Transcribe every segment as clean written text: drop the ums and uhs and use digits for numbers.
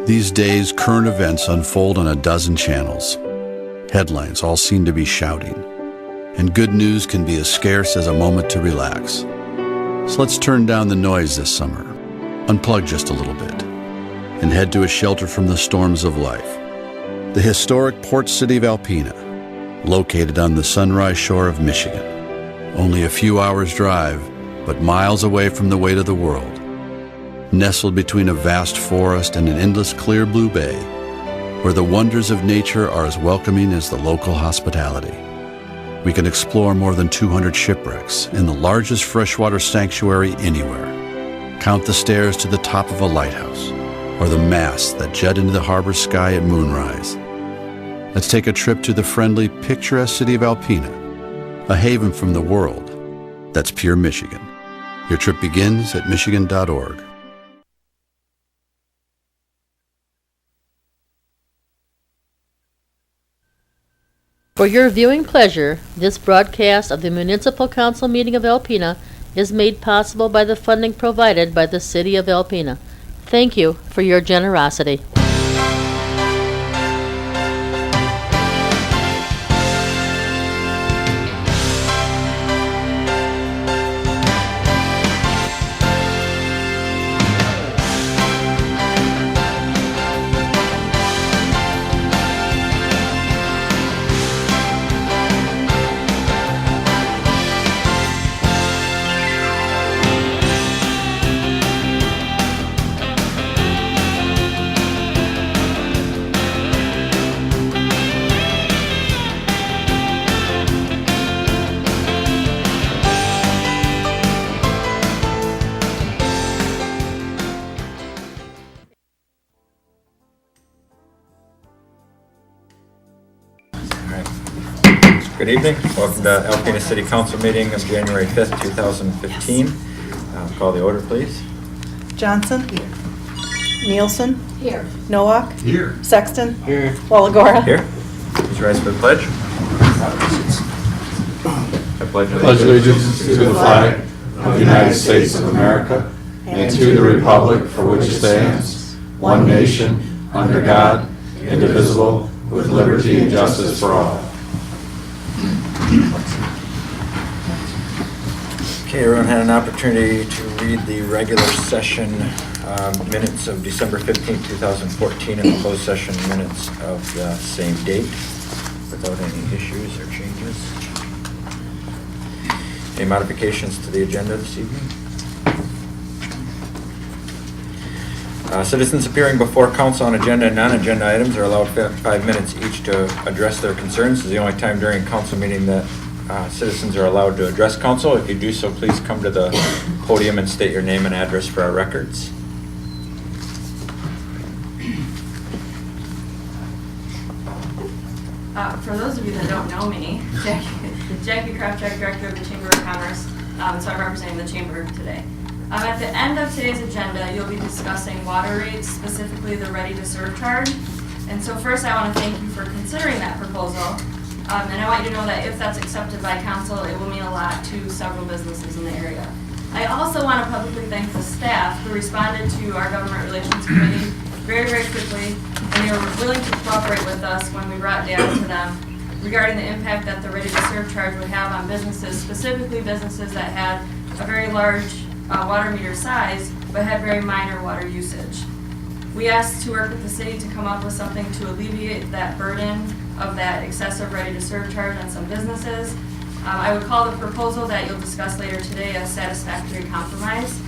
These days, current events unfold on a dozen channels. Headlines all seem to be shouting, and good news can be as scarce as a moment to relax. So let's turn down the noise this summer, unplug just a little bit, and head to a shelter from the storms of life. The historic port city of Alpena, located on the Sunrise Shore of Michigan. Only a few hours drive, but miles away from the weight of the world. Nestled between a vast forest and an endless clear blue bay, where the wonders of nature are as welcoming as the local hospitality. We can explore more than 200 shipwrecks in the largest freshwater sanctuary anywhere. Count the stairs to the top of a lighthouse, or the masts that jet into the harbor sky at moonrise. Let's take a trip to the friendly, picturesque city of Alpena, a haven from the world that's pure Michigan. Your trip begins at michigan.org. For your viewing pleasure, this broadcast of the Municipal Council meeting of Alpena is made possible by the funding provided by the City of Alpena. Thank you for your generosity. Good evening. Welcome to Alpena City Council meeting of January 5th, 2015. Call the order, please. Johnson? Here. Nielsen? Here. Nowak? Here. Sexton? Here. Walagora? Here. Please rise for the pledge. I pledge Allegiance to the flag of the United States of America and to the republic for which it stands, one nation, under God, indivisible, with liberty and justice for all. Okay, everyone had an opportunity to read the regular session minutes of December 15th, 2014 and the closed session minutes of the same date without any issues or changes. Any modifications to the agenda this evening? Citizens appearing before council on agenda and non-agenda items are allowed 5 minutes each to address their concerns. This is the only time during council meeting that citizens are allowed to address council. If you do so, please come to the podium and state your name and address for our records. For those of you that don't know me, Jackie Kraftcheck, Director of the Chamber of Commerce, so I'm representing the Chamber today. At the end of today's agenda, you'll be discussing water rates, specifically the ready-to-serve charge. And so first, I want to thank you for considering that proposal. And I want you to know that if that's accepted by council, it will mean a lot to several businesses in the area. I also want to publicly thank the staff who responded to our Government Relations Committee very, very quickly, and they were willing to cooperate with us when we brought data to them regarding the impact that the ready-to-serve charge would have on businesses, specifically businesses that had a very large water meter size, but had very minor water usage. We asked to work with the city to come up with something to alleviate that burden of that excessive ready-to-serve charge on some businesses. I would call the proposal that you'll discuss later today a satisfactory compromise,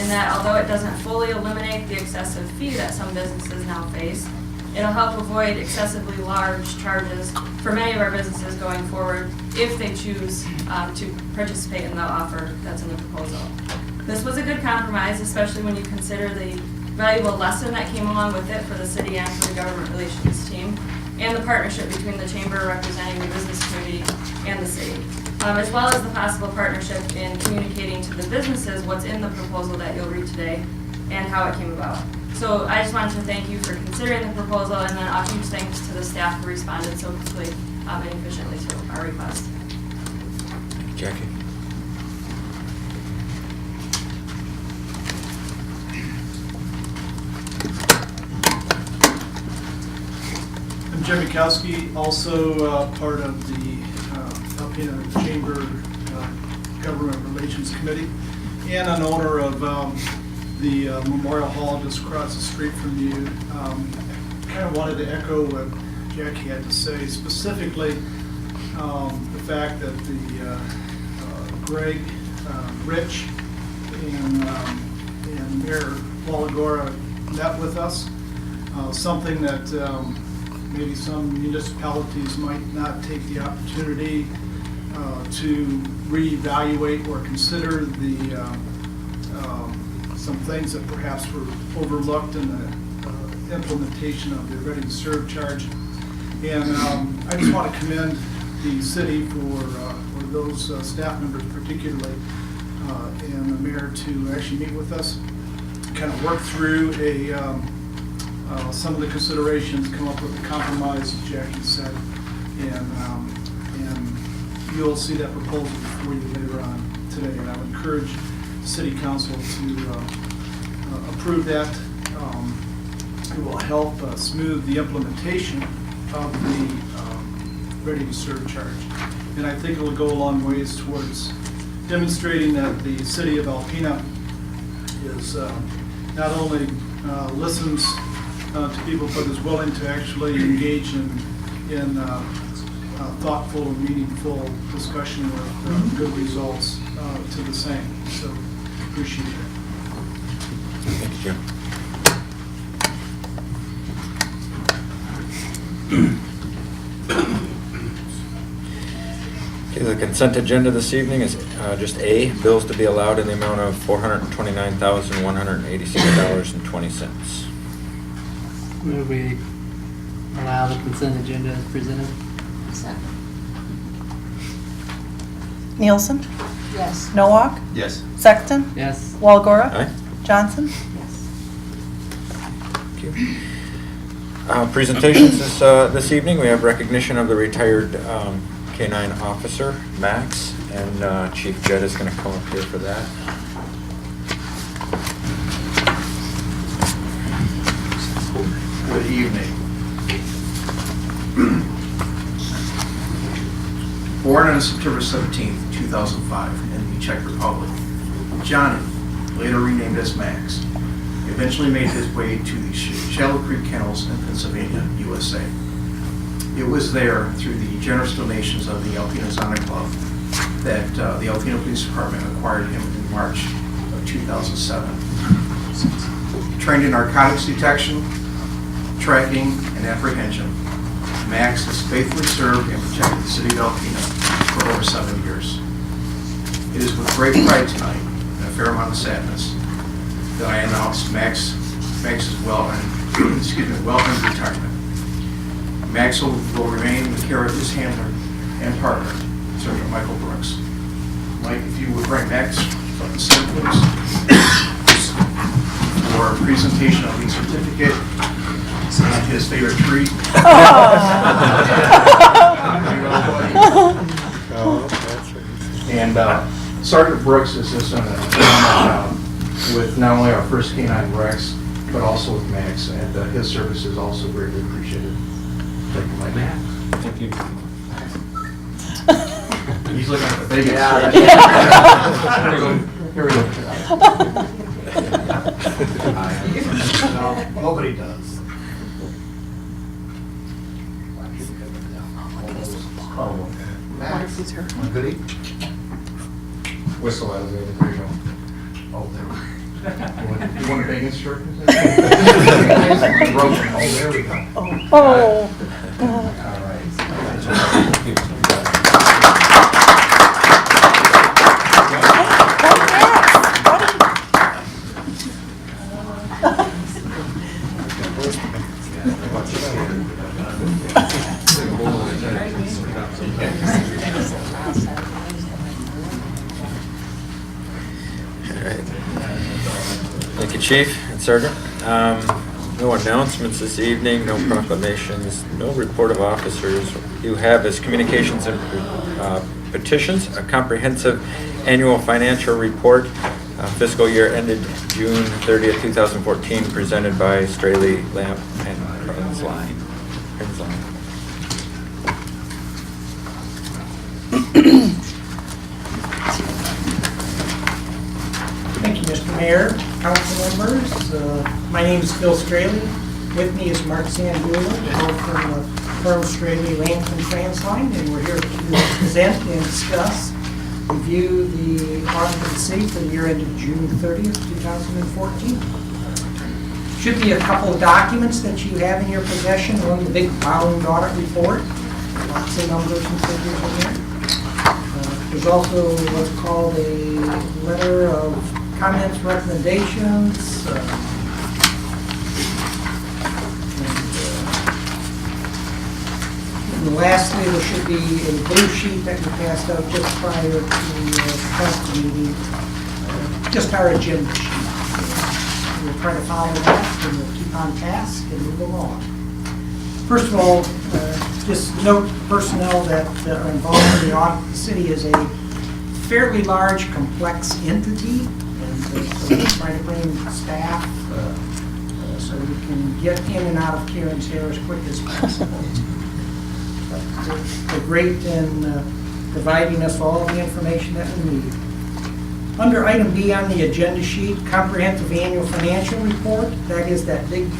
in that although it doesn't fully eliminate the excessive fee that some businesses now face, it'll help avoid excessively large charges for many of our businesses going forward if they choose to participate in the offer that's in the proposal. This was a good compromise, especially when you consider the valuable lesson that came along with it for the city and for the government relations team, and the partnership between the chamber representing the business community and the city, as well as the possible partnership in communicating to the businesses what's in the proposal that you'll read today and how it came about. So I just wanted to thank you for considering the proposal, and then a huge thanks to the staff who responded so quickly and efficiently to our request. Thank you, Jackie. Jim Mikowski, also part of the Alpena Chamber Government Relations Committee, and an owner of the Memorial Hall just across the street from you. Kind of wanted to echo what Jackie had to say, specifically the fact that the Greg, Rich, and Mayor Walagora met with us. Something that maybe some municipalities might not take the opportunity to reevaluate or consider the some things that perhaps were overlooked in the implementation of the Ready to Serve charge. And I just want to commend the city for those staff members particularly and the mayor to actually meet with us, kind of work through some of the considerations, come up with a compromise, as Jackie said, and you'll see that proposal before you later on today. And I would encourage City Council to approve that. It will help smooth the implementation of the Ready to Serve charge. And I think it will go a long ways towards demonstrating that the city of Alpena is not only listens to people, but is willing to actually engage in thoughtful and meaningful discussion with good results to the same. So appreciate it. Thank you, Jim. Okay, the consent agenda this evening is just A, bills to be allowed in the amount of $429,186.20. Move we allow the consent agenda as presented. Second. Nielsen? Yes. Nowak? Yes. Sexton? Yes. Walagora? Aye. Johnson? Yes. Thank you. Presentations this evening. We have recognition of the retired K-9 officer, Max, and Chief Jed is going to come up here for that. Good evening. Born on September 17th, 2005 in the Czech Republic, Johnny, later renamed as Max, eventually made his way to the Shallow Creek Kennels in Pennsylvania, USA. It was there, through the generous donations of the Alpena Zona Club, that the Alpena Police Department acquired him in March of 2007. Trained in narcotics detection, tracking, and apprehension, Max has faithfully served and protected the city of Alpena for over 7 years. It is with great pride tonight, and a fair amount of sadness, that I announce Max's well-earned retirement. Max will remain in the care of his handler and partner, Sergeant Michael Brooks. Mike, if you would bring Max up the stand, please, for a presentation of the certificate and his favorite treat. And Sergeant Brooks has just done a phenomenal job with not only our first K-9 Rex, but also with Max, and his service is also greatly appreciated. Thank you, Mike. Thank you. He's looking at the biggest. Here we go. No, nobody does. Max, goodie? Whistle out of there. There you go. Oh, there we go. You want a big instruction? Oh, there we go. Oh. All right. Thank you, Chief and Sergeant. No announcements this evening, no proclamations, no report of officers. You have as communications and petitions, a comprehensive annual financial report, fiscal year ended June 30th, 2014, presented by Straley, Lamp, and Kraenzlein. Mr. Mayor, council members, my name is Phil Straley. With me is Mark Sandula, both from the firm Straley, Lampton, Kraenzlein, and we're here to present and discuss, review the audit of the city for the year ended June 30th, 2014. Should be a couple of documents that you have in your possession. One, the big bound audit report, lots of numbers and figures in there. There's also what's called a letter of comments, recommendations. And lastly, there should be a blue sheet that we passed out just prior to the council meeting, just our agenda sheet. We'll try to follow that and we'll keep on task and move along. First of all, just note the personnel that are involved in the audit of the city is a fairly large, complex entity, and so we try to bring staff so we can get in and out of Karen's hair as quick as possible. But they're great in providing us all the information that we need. Under item B on the agenda sheet, comprehensive annual financial report, that is that big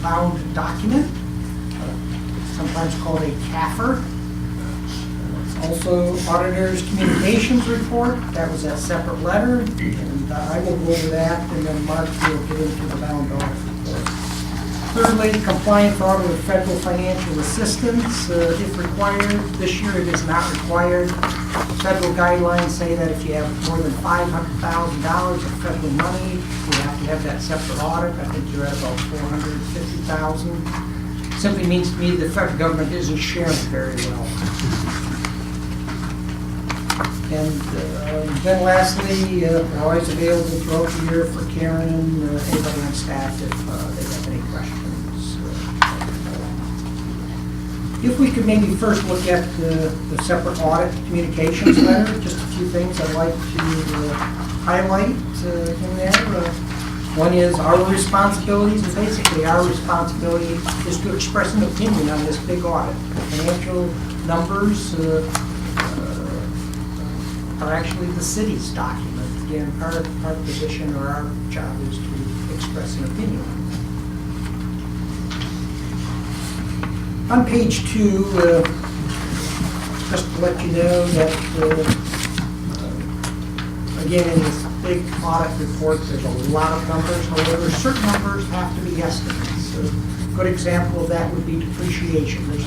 bound document, sometimes called a CAFR. Also, auditor's communications report, that was a separate letter, and I will go over that, and then Mark will get into the bound audit report. Thirdly, compliance audit with federal financial assistance, if required. This year it is not required. Federal guidelines say that if you have more than $500,000 of federal money, you have to have that separate audit. I think you're at about $450,000. Simply means to me the federal government isn't sharing very well. And then lastly, we're always available throughout the year for Karen and anybody on staff if they have any questions. If we could maybe first look at the separate audit communications letter, just a few things I'd like to highlight in there. One is our responsibilities, and basically our responsibility is to express an opinion on this big audit. The financial numbers are actually the city's document. Again, our position or our job is to express an opinion. On page 2, just to let you know that, again, in this big audit report, there's a lot of numbers. However, certain numbers have to be estimates. A good example of that would be depreciation. There's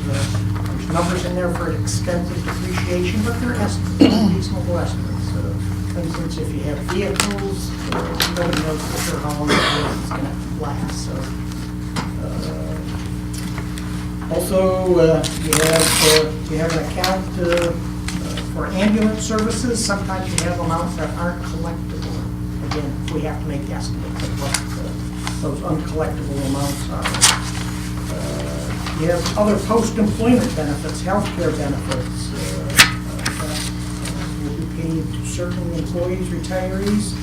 numbers in there for extensive depreciation, but they're estimates, reasonable estimates. For instance, if you have vehicles, nobody knows for sure how long the vehicle is going to last. So, also, you have an account for ambulance services. Sometimes you have amounts that aren't collectible. Again, we have to make estimates of what those uncollectible amounts are. You have other post-employment benefits, health care benefits that will be paid to certain employees, retirees.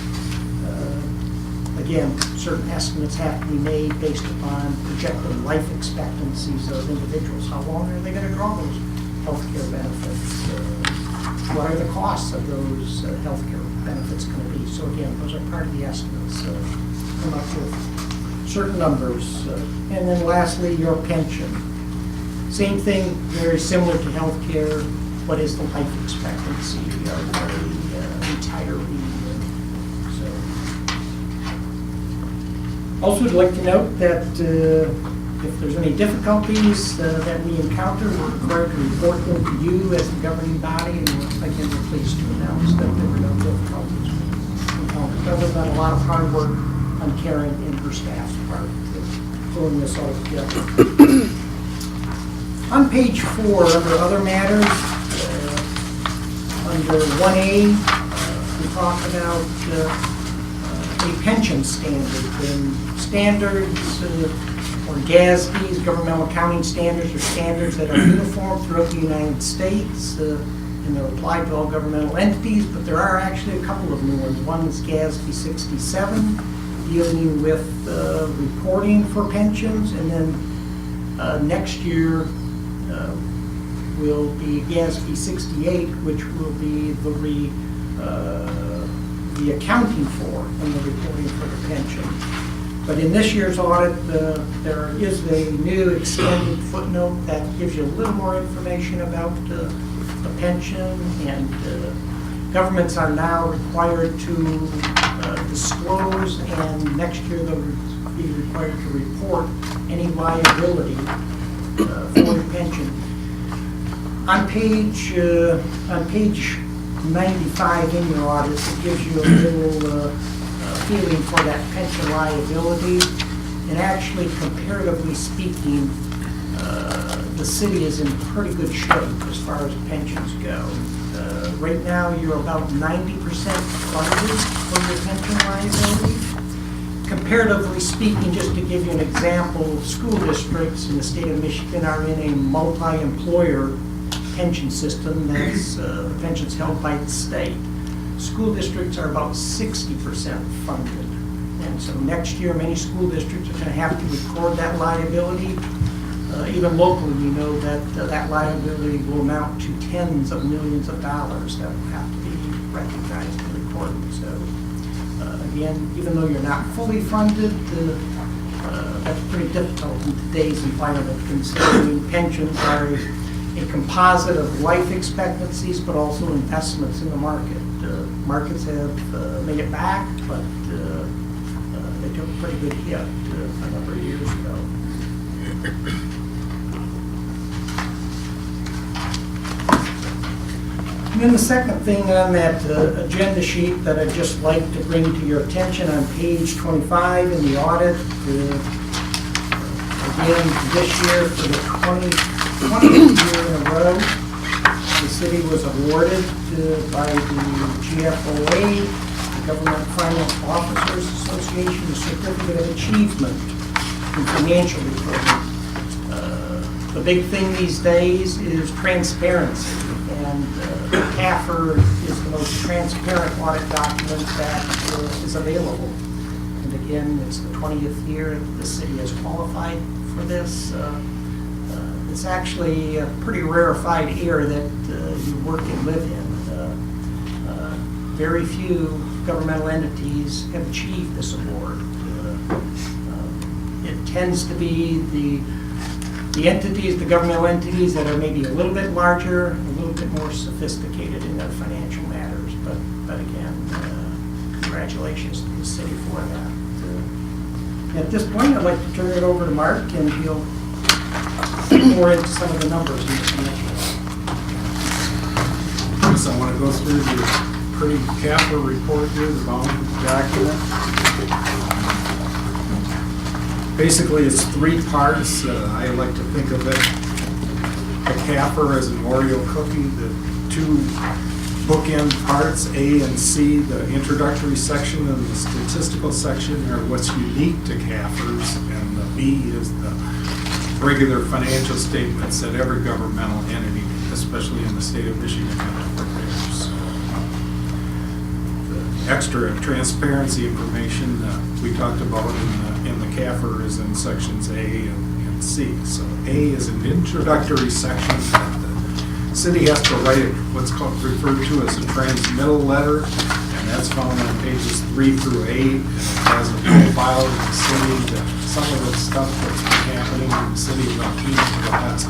Again, certain estimates have to be made based upon projected life expectancies of individuals. How long are they going to draw those health care benefits? What are the costs of those health care benefits going to be? So again, those are part of the estimates. Come up with certain numbers. And then lastly, your pension. Same thing, very similar to health care. What is the life expectancy of a retiree? Also, I'd like to note that if there's any difficulties that we encounter, we're required to report them to you as the governing body, and again, we're pleased to announce that there were no difficulties we encountered, other than a lot of hard work on Karen and her staff's part pulling this all together. On page 4, under other matters, under 1A, we talk about a pension standard, and standards or GASBs, governmental accounting standards, are standards that are uniform throughout the United States, and they're applied to all governmental entities, but there are actually a couple of new ones. One is GASB 67, dealing with reporting for pensions, and then next year will be GASB 68, which will be the the accounting for and the reporting for the pension. But in this year's audit, there is a new extended footnote that gives you a little more information about the pension, and governments are now required to disclose, and next year they'll be required to report any liability for the pension. On page 95 in your audit, it gives you a little feeling for that pension liability. And actually, comparatively speaking, the city is in pretty good shape as far as pensions go. Right now, you're about 90% funded for your pension liability. Comparatively speaking, just to give you an example, school districts in the state of Michigan are in a multi-employer pension system that's the pensions held by the state. School districts are about 60% funded. And so next year, many school districts are going to have to record that liability. Even locally, we know that that liability will amount to tens of millions of dollars that will have to be recognized and recorded. So again, even though you're not fully funded, that's pretty difficult in today's environment, considering pensions are a composite of life expectancies, but also investments in the market. Markets have made it back, but they took a pretty good hit a number of years ago. And then the second thing on that agenda sheet that I'd just like to bring to your attention on page 25 in the audit, again, this year for the 20th year in a row, the city was awarded by the GFOA, the Government Finance Officers Association, the Certificate of Achievement in Financial Reporting. The big thing these days is transparency, and CAFR is the most transparent audit document that is available. And again, it's the 20th year the city has qualified for this. It's actually a pretty rarefied air that you work and live in. Very few governmental entities have achieved this award. It tends to be the entities, the governmental entities that are maybe a little bit larger, a little bit more sophisticated in their financial matters. But again, congratulations to the city for that. At this point, I'd like to turn it over to Mark, and he'll more into some of the numbers in the financial. So I want to go through the pretty CAFR report here, the bound document. Basically, it's three parts. I like to think of it, the CAFR as an Oreo cookie, the two bookend parts, A and C, the introductory section and the statistical section are what's unique to CAFRs, and the B is the regular financial statements that every governmental entity, especially in the state of Michigan, prepares. The extra transparency information we talked about in the CAFR is in sections A and C. So A is an introductory section that the city has to write what's referred to as a transmittal letter, and that's found on pages 3 through 8. It has a profile of the city, some of the stuff that's been happening in the city of Alpena for the last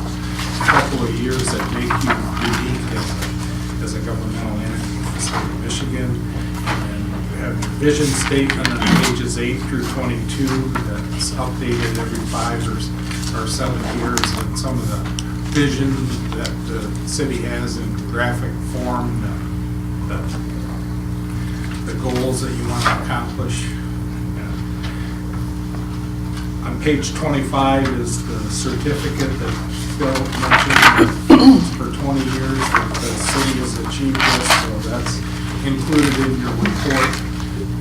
couple of years that make you unique as a governmental entity in the state of Michigan. And you have your vision statement on pages 8 through 22 that's updated every 5 or 7 years, and some of the vision that the city has in graphic form, the goals that you want to accomplish. On page 25 is the certificate that Phil mentioned for 20 years that the city has achieved this, so that's included in your report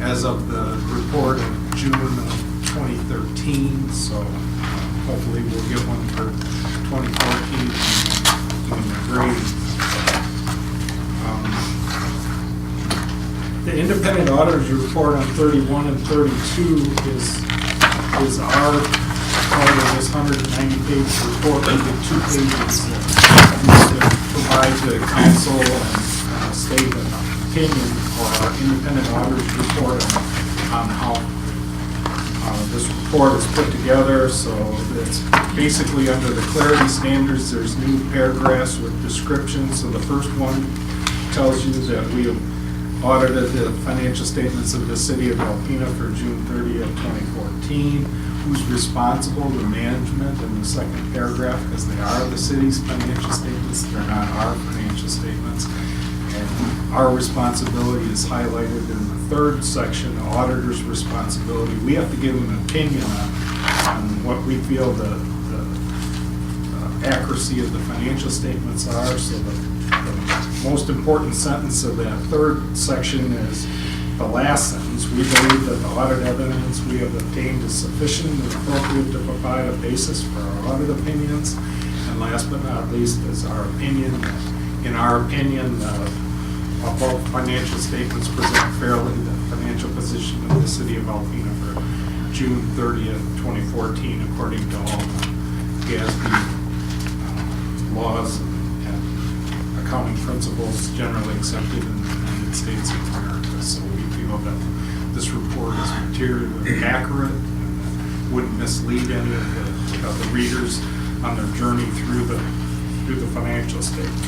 as of the report of June of 2013, so hopefully we'll get one for 2014 when you're grading. The independent auditor's report on 31 and 32 is our part of this 190-page report. We did 2 pages that provide to council and state opinion or our independent auditor's report on how this report is put together. So it's basically under the clarity standards. There's new paragraphs with descriptions. So the first one tells you that we have audited the financial statements of the city of Alpena for June 30th, 2014. Who's responsible, the management, in the second paragraph, because they are the city's financial statements, they're not our financial statements. And our responsibility is highlighted in the third section, the auditor's responsibility. We have to give an opinion on what we feel the accuracy of the financial statements are. So the most important sentence of that third section is the last sentence. We believe that the audit evidence we have obtained is sufficient and appropriate to provide a basis for our audit opinions. And last but not least is our opinion. In our opinion, both financial statements present fairly the financial position of the city of Alpena for June 30th, 2014, according to all the GASB laws and accounting principles generally accepted in the United States of America. So we feel that this report is materially accurate and wouldn't mislead any of the readers on their journey through the financial statement.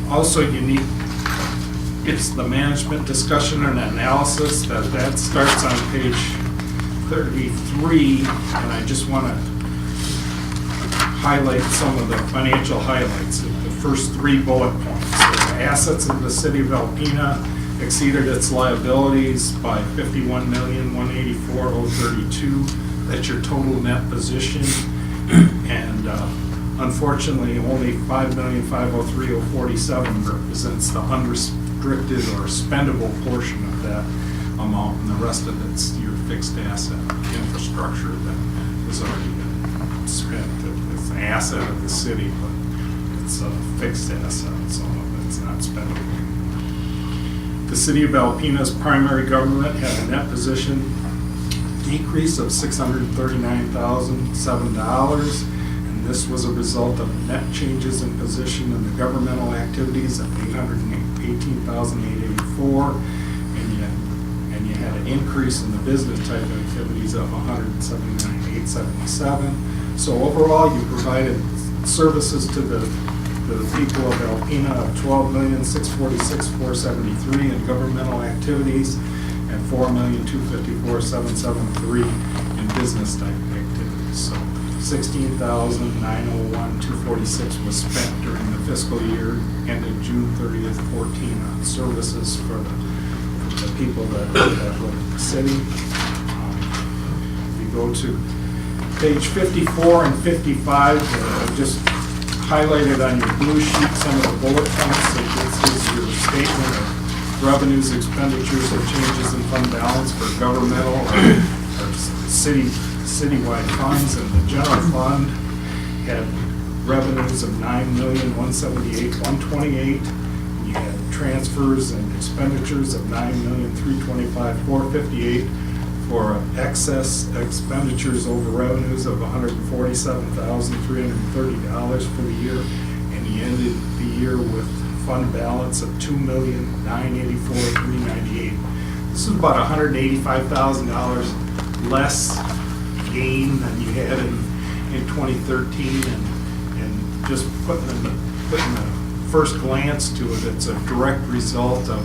Also unique, it's the management discussion and analysis that starts on page 33, and I just want to highlight some of the financial highlights of the first 3 bullet points. So the assets of the city of Alpena exceeded its liabilities by $51,184,032. That's your total net position, and unfortunately, only $5,503,047 represents the unrestricted or spendable portion of that amount, and the rest of it's your fixed asset infrastructure that has already been spent. It's an asset of the city, but it's a fixed asset, so it's not spendable. The city of Alpena's primary government had a net position decrease of $639,007. This was a result of net changes in position in the governmental activities of $818,884, and you had an increase in the business type activities of $179,877. So overall, you provided services to the people of Alpena of $12,646,473 in governmental activities and $4,254,773 in business type activities. So $16,901,246 was spent during the fiscal year ended June 30th, 14 on services for the people that live in the city. We go to page 54 and 55, just highlighted on your blue sheet some of the bullet points. So this is your statement of revenues, expenditures, or changes in fund balance for governmental or citywide funds, and the general fund had revenues of $9,178,128. You had transfers and expenditures of $9,325,458 for excess expenditures over revenues of $147,330 for the year, and he ended the year with fund balance of $2,984,398. This is about $185,000 less gain than you had in 2013, and just putting the first glance to it, it's a direct result of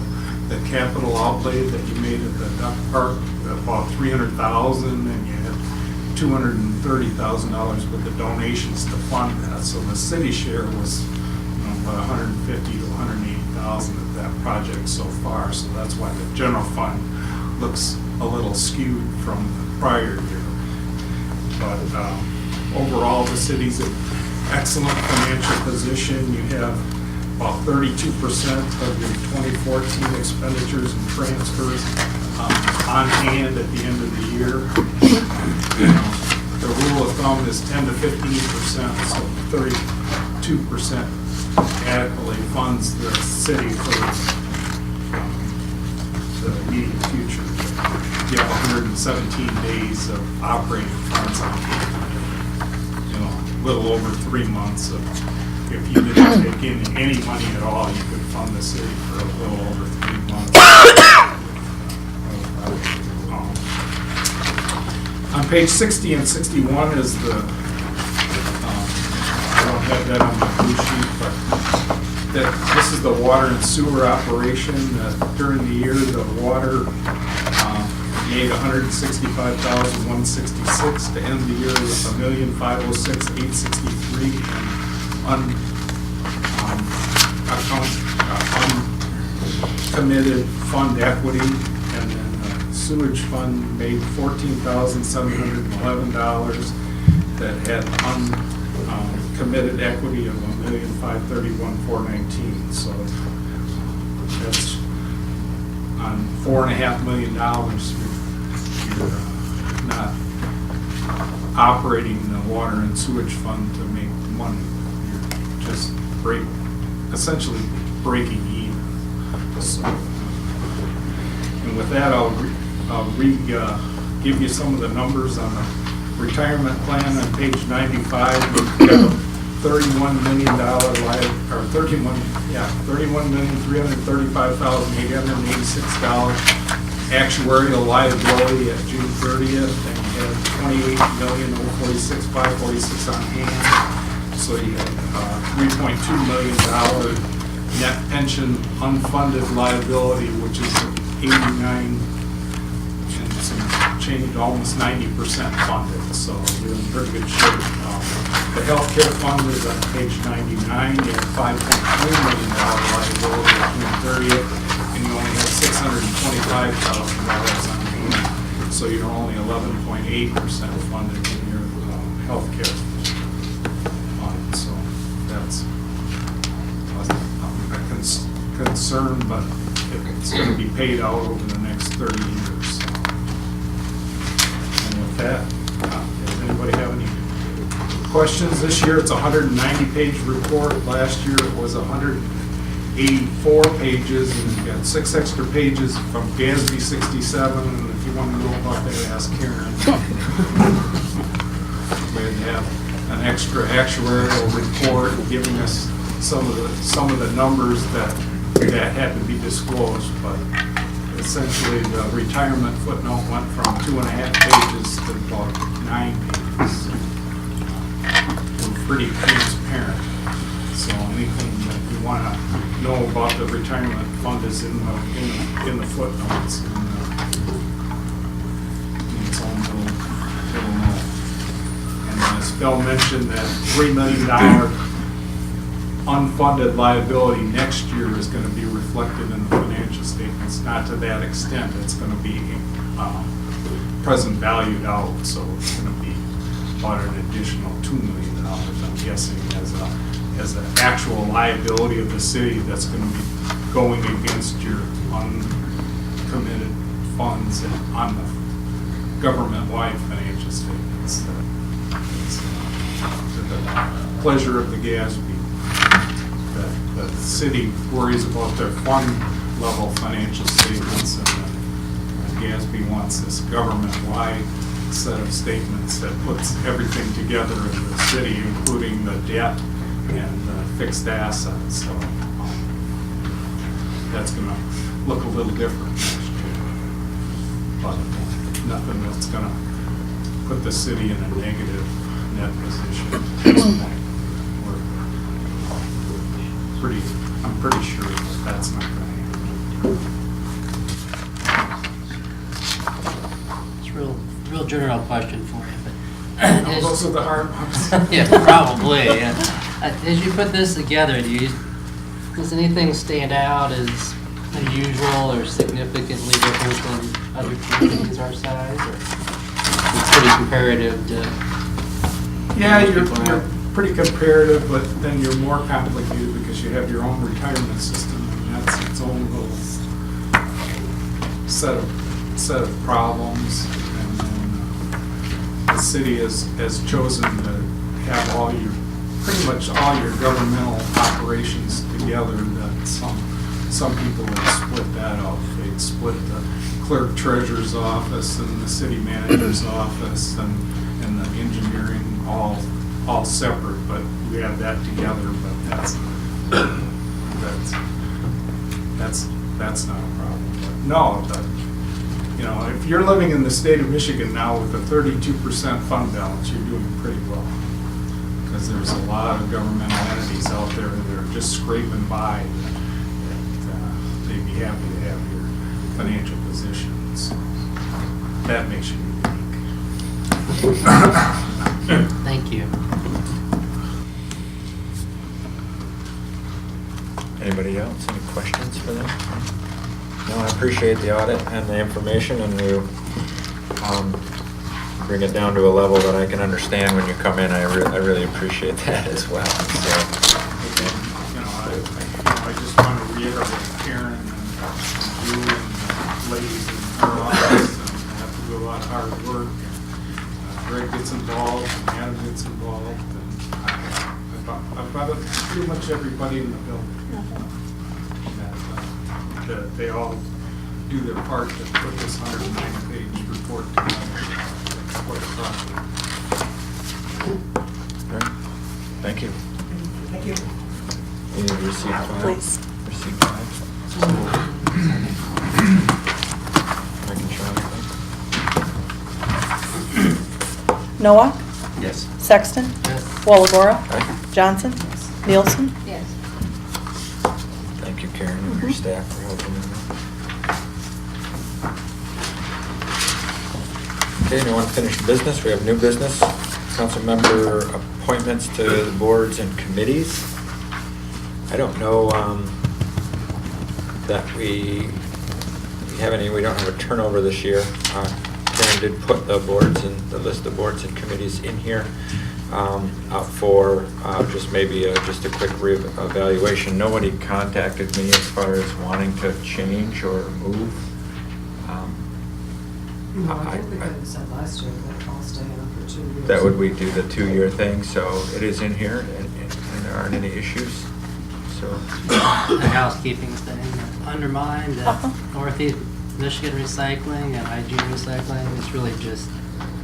the capital outlay that you made at the duck park, about $300,000, and you had $230,000 with the donations to fund that. So the city share was about $150,000 to $180,000 of that project so far. So that's why the general fund looks a little skewed from the prior year. But overall, the city's in excellent financial position. You have about 32% of your 2014 expenditures and transfers on hand at the end of the year. The rule of thumb is 10 to 15%, so 32% adequately funds the city for the immediate future. You have 117 days of operating funds on hand. A little over 3 months of if you didn't take in any money at all, you could fund the city for a little over 3 months. On page 60 and 61 is the, I don't have that on the blue sheet, but this is the water and sewer operation. During the year, the water made $165,166 to end the year with $1,506,863 uncommitted fund equity, and then the sewage fund made $14,711 that had uncommitted equity of $1,531,419. So that's on $4.5 million. You're not operating the water and sewage fund to make money. You're just essentially breaking even. So, and with that, I'll give you some of the numbers on the retirement plan on page 95. We've got a $31 million $31,335,886 actuarial liability at June 30th, and you had $28,046,546 on hand. So you had $3.2 million net pension unfunded liability, which is 89 and some change, almost 90% funded. So you're in pretty good shape. The healthcare fund is on page 99. You had $5.3 million liability at June 30th, and you only had $625,000 on hand. So you're only 11.8% funded in your healthcare fund. So that's a concern, but it's going to be paid out over the next 30 years. So. And with that, does anybody have any questions? This year it's a 190-page report. Last year it was 184 pages, and you've got 6 extra pages from GASB 67. And if you want to know about that, ask Karen. We have an extra actuarial report giving us some of the numbers that had to be disclosed, but essentially the retirement footnote went from 2.5 pages to about 9 pages. We're pretty transparent, so anything that you want to know about the retirement fund is in the footnotes. In its own little note. And as Phil mentioned, that $3 million unfunded liability next year is going to be reflected in the financial statements. Not to that extent. It's going to be present valued out, so it's going to be about an additional $2 million, I'm guessing, as an actual liability of the city that's going to be going against your uncommitted funds and on the government-wide financial statements. It's to the pleasure of the GASB. The city worries about their fund level financial statements, and the GASB wants this government-wide set of statements that puts everything together in the city, including the debt and the fixed assets. So that's going to look a little different next year, but nothing that's going to put the city in a negative net position at this point. I'm pretty sure that that's not going to happen. It's a real general question for you, but Those are the hard ones. yeah, probably. Yeah. As you put this together, does anything stand out as unusual or significantly different than other communities our size, or it's pretty comparative to? Yeah, you're pretty comparative, but then you're more complicated because you have your own retirement system, and that's its own little set of problems. And then the city has chosen to have pretty much all your governmental operations together. That some people have split that up. They'd split the clerk treasurer's office and the city manager's office and the engineering all all separate, but we have that together, but that's not a problem. But no, if you're living in the state of Michigan now with a 32% fund balance, you're doing pretty well. Because there's a lot of governmental entities out there that are just scraping by that they'd be happy to have your financial positions. That makes you unique. Thank you. Anybody else? Any questions for them? No, I appreciate the audit and the information, and we bring it down to a level that I can understand when you come in. I really appreciate that as well. So, I just want to reiterate Karen and you and the ladies in our office have to do a lot of hard work. Greg gets involved, and Adam gets involved, and I've got pretty much everybody in the building. That they all do their part to put this 109-page report together for the project. all right. Thank you. Thank you. You need to receive 5? Please. Receive 5. I can try. Noah? Yes. Sexton? Yes. Walagora? Aye. Johnson? Nielsen? Yes. Thank you, Karen, and your staff for helping me. Okay, anyone finished business? We have new business. Councilmember appointments to the boards and committees. I don't know that we have any, we don't have a turnover this year. Karen did put the boards and the list of boards and committees in here out for just maybe just a quick evaluation. Nobody contacted me as far as wanting to change or move. No, I think we could have said last year that I'll stay on for 2 years. That would we do the 2-year thing, so it is in here and there aren't any issues. So The housekeeping thing, undermined, Northeast Michigan Recycling and IG Recycling, it's really just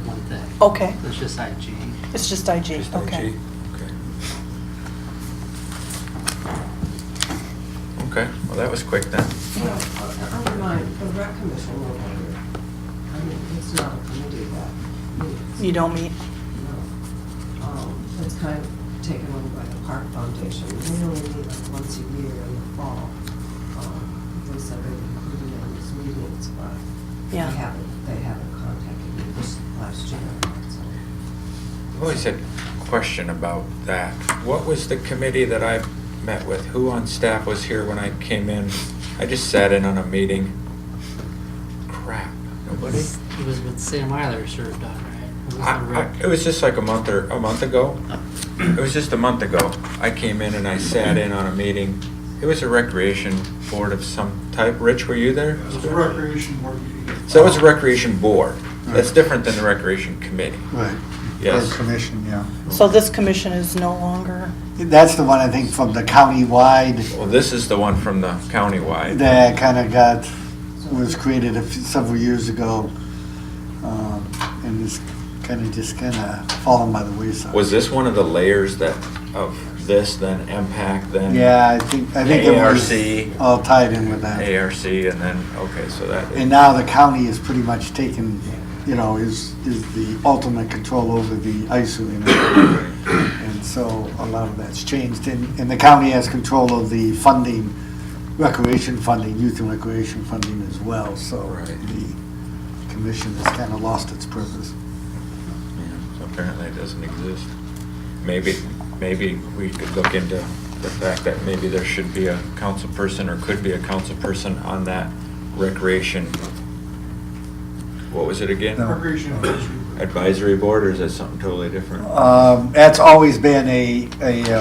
one thing. Okay. It's just IG. It's just IG, just okay. IG. Okay, well, that was quick then. Undermine, the rec commission will have it. I mean, it's not a committee that meets. You don't meet? No. It's kind of taken over by the Park Foundation. They only meet like once a year in the fall. They said they included in these meetings, but Yeah. they haven't contacted me this last year. So. I've always had a question about that. What was the committee that I met with? Who on staff was here when I came in? I just sat in on a meeting. Crap, nobody? It was with Sam Eiler served on, right? It was the rec. It was just like a month ago. It was just a month ago. I came in and I sat in on a meeting. It was a recreation board of some type. Rich, were you there? It was a recreation board meeting. So it was a recreation board. That's different than the recreation committee. Right. Yes. Or commission, yeah. So this commission is no longer, That's the one, I think, from the county-wide Well, this is the one from the countywide. that kind of was created several years ago, and is kind of fallen by the wayside. Was this one of the layers of this, then MPAC, then? Yeah, I think it was ARC. all tied in with that. ARC, and then, okay, so that. And now the county is pretty much taken, is the ultimate control over the ISO. And so a lot of that's changed. And the county has control of the funding, recreation funding, youth and recreation funding as well. So Right. the commission has kind of lost its purpose. Yeah, so apparently it doesn't exist. Maybe we could look into the fact that maybe there should be a council person or could be a council person on that recreation. What was it again? No. Recreation Advisory board, or is that something totally different? That's always been a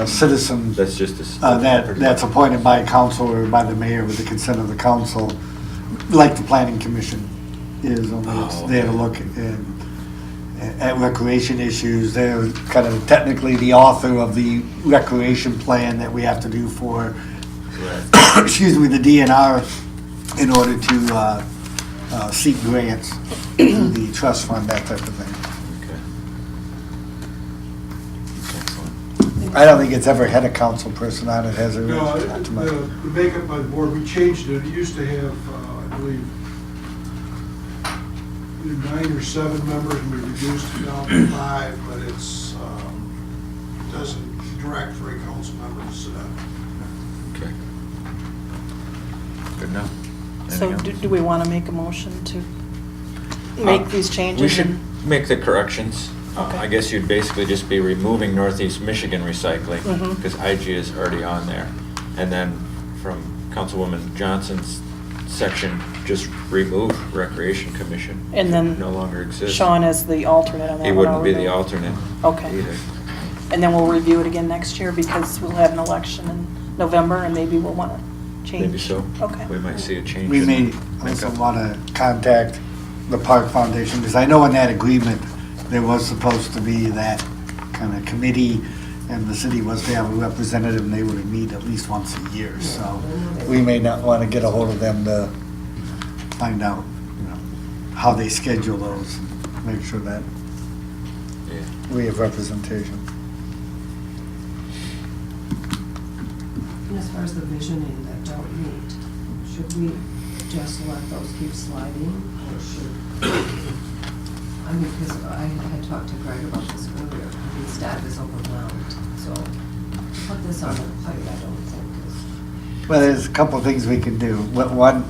citizen That's just a. that's appointed by council or by the mayor with the consent of the council, like the planning commission is, only it's there to look at recreation issues. They're kind of technically the author of the recreation plan that we have to do for, excuse me, the DNR in order to seek grants through the trust fund, that type of thing. Okay. I don't think it's ever had a council person on it, has it? No, Not too much. the makeup by the board, we changed it. It used to have, I believe, either 9 or 7 members, and we reduced it down to 5, but it's, doesn't direct for a council member to sit on. Okay. Good enough. So Anything else? do we want to make a motion to make these changes? We should and- make the corrections. Okay. I guess you'd basically just be removing Northeast Michigan Recycling, Mhm. because IG is already on there. And then from Councilwoman Johnson's section, just remove Recreation Commission. And then No longer exists. Sean as the alternate on that He one. wouldn't be the I'll- alternate Okay. either. And then we'll review it again next year because we'll have an election in November and maybe we'll want to change. Maybe so. Okay. We might see a change. We in may also makeup. want to contact the Park Foundation, because I know in that agreement, there was supposed to be that kind of committee, and the city was to have a representative, and they would meet at least once a year, so we may not want to get a hold of them to find out, how they schedule those, and make sure that Yeah. we have representation. And as far as the visioning that don't meet, should we just let those keep sliding, or should, I mean, because I had talked to Greg about this earlier, I mean, staff is overwhelmed, so to put this on the plate, I don't think is. Well, there's a couple of things we can do. One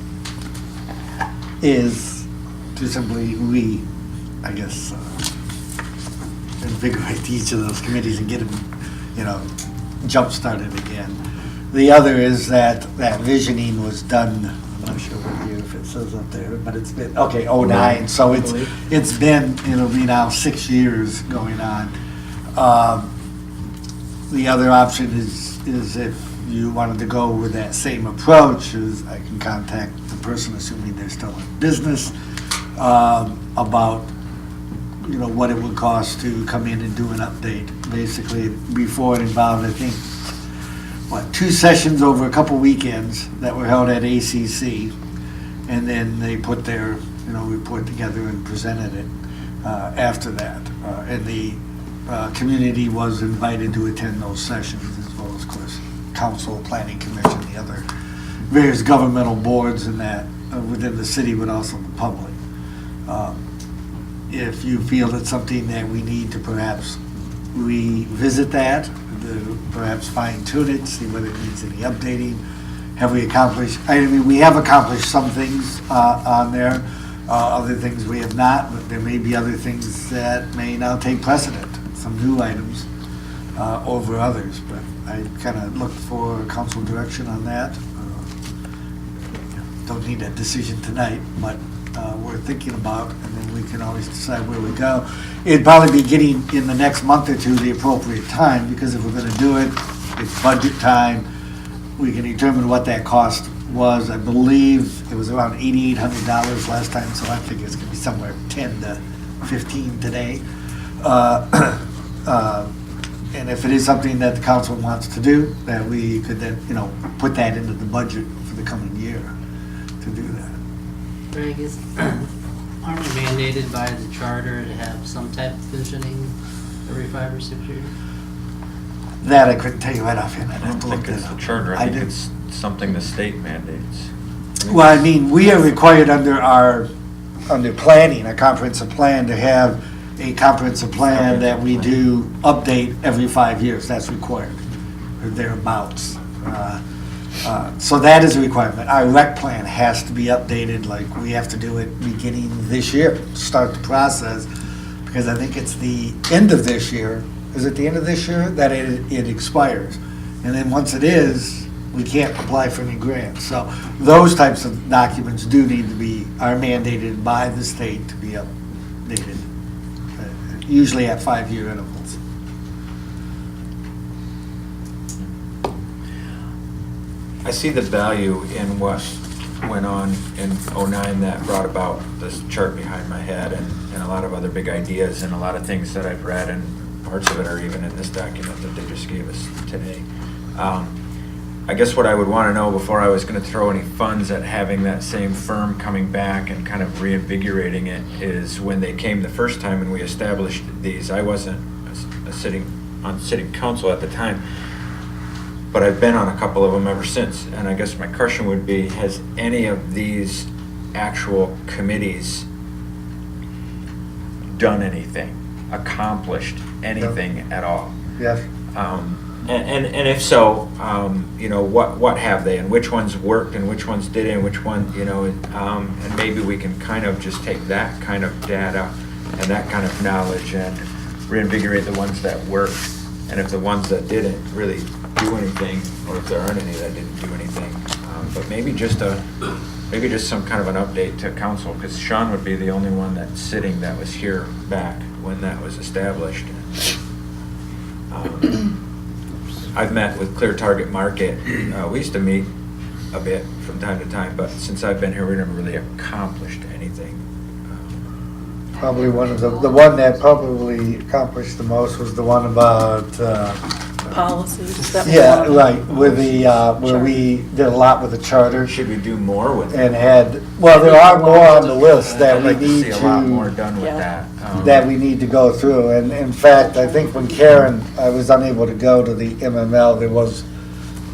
is to simply invigorate each of those committees and get them, jump-started again. The other is that visioning was done, I'm not sure what year, if it says up there, but it's been, 09, so it's been, it'll be now 6 years going on. The other option is if you wanted to go with that same approach, is I can contact the person, assuming they're still in business, about, what it would cost to come in and do an update. Basically, before it involved, I think, 2 sessions over a couple weekends that were held at ACC, and then they put their, report together and presented it after that. And the community was invited to attend those sessions, as well as, of course, council, planning commission, the other various governmental boards and that within the city, but also the public. If you feel it's something that we need to perhaps revisit that, perhaps fine tune it, see whether it needs any updating. Have we accomplished, we have accomplished some things on there, other things we have not, but there may be other things that may now take precedent, some new items over others, but I kind of look for council direction on that. Don't need a decision tonight, but we're thinking about, and then we can always decide where we go. It'd probably be getting in the next month or two the appropriate time, because if we're going to do it, it's budget time. We can determine what that cost was. I believe it was around $8,800 last time, so I think it's going to be somewhere 10 to 15 today. And if it is something that the council wants to do, that we could then, put that into the budget for the coming year to do that. Greg, aren't we mandated by the charter to have some type of visioning every 5 or 6 years? That I couldn't tell you right offhand. I'd I have don't to look think it's that the up. charter. I think didn't- it's something the state mandates. Well, we are required under planning, a comprehensive plan, to have a comprehensive plan that we do update every 5 years. That's required, or thereabouts. So that is a requirement. Our rec plan has to be updated, like we have to do it beginning this year, start the process, because I think it's the end of this year. Is it the end of this year that it expires? And then once it is, we can't apply for any grants. So those types of documents do need to are mandated by the state to be updated, usually at 5-year intervals. I see the value in what went on in '09 that brought about this chart behind my head, and a lot of other big ideas, and a lot of things that I've read, and parts of it are even in this document that they just gave us today. I guess what I would want to know before I was going to throw any funds at having that same firm coming back and kind of reinvigorating it is when they came the first time and we established these. I wasn't a sitting on city council at the time, but I've been on a couple of them ever since. And I guess my question would be, has any of these actual committees done anything, accomplished anything at all? Yes. And if so, you know, what have they, and which ones worked, and which ones didn't, and which one, you know, and maybe we can kind of just take that kind of data and that kind of knowledge and reinvigorate the ones that worked, and if the ones that didn't really do anything, or if there aren't any that didn't do anything, but maybe just some kind of an update to council, because Sean would be the only one that's sitting that was here back when that was established. I've met with Clear Target Market. We used to meet a bit from time to time, but since I've been here, we never really accomplished anything. Probably one of the one that probably accomplished the most was the one about, Policies. That was yeah, one of them. right, with the, where we did a lot with the charter. Should we do more with it? And had, well, there are more on the list that I'd we like to need see a lot more to, done with Yeah. that. that we need to go through. And in fact, I think when Karen, I was unable to go to the MML, there was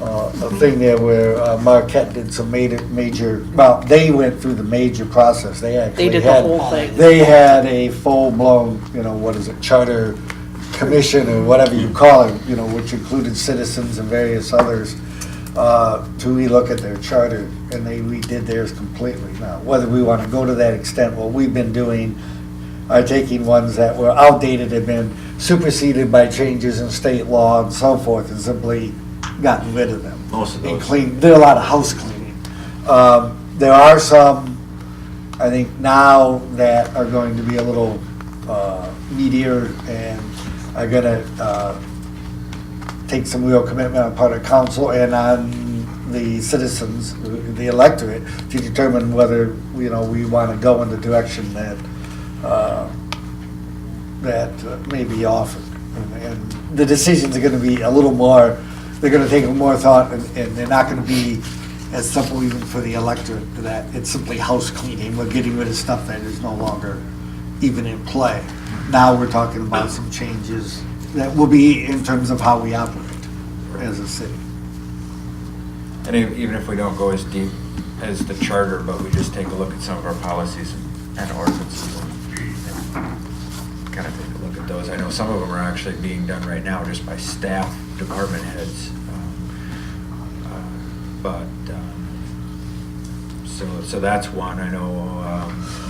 a thing there where Marquette did some major, well, they went through the major process. They actually They did the had, whole thing. they had a full-blown, you know, what is it, charter commission or whatever you call it, you know, which included citizens and various others, to relook at their charter, and they redid theirs completely. Now, whether we want to go to that extent, what we've been doing are taking ones that were outdated, have been superseded by changes in state law and so forth, and simply gotten rid of them. Most of And those. did a lot of house cleaning. There are some, I think now, that are going to be a little meatier and are gonna take some real commitment on part of council and on the citizens, the electorate, to determine whether, you know, we want to go in the direction that may be offered. And the decisions are going to be a little more, they're going to take more thought, and they're not going to be as simple even for the electorate that it's simply house cleaning. We're getting rid of stuff that is no longer even in play. Now we're talking about some changes that will be in terms of how we operate as a city. And even if we don't go as deep as the charter, but we just take a look at some of our policies and ordinances and kind of take a look at those. I know some of them are actually being done right now just by staff, department heads. So that's one. I know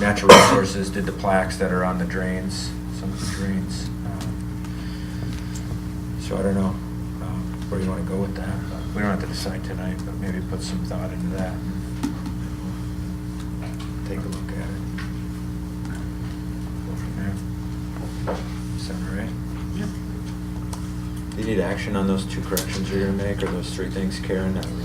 Natural Resources did the plaques that are on the drains, some of the drains. So I don't know where you want to go with that. We don't have to decide tonight, but maybe put some thought into that. Take a look at it. Go from there. Sound all right? Yep. Do you need action on those two corrections you're going to make, or those three things, Karen? That really?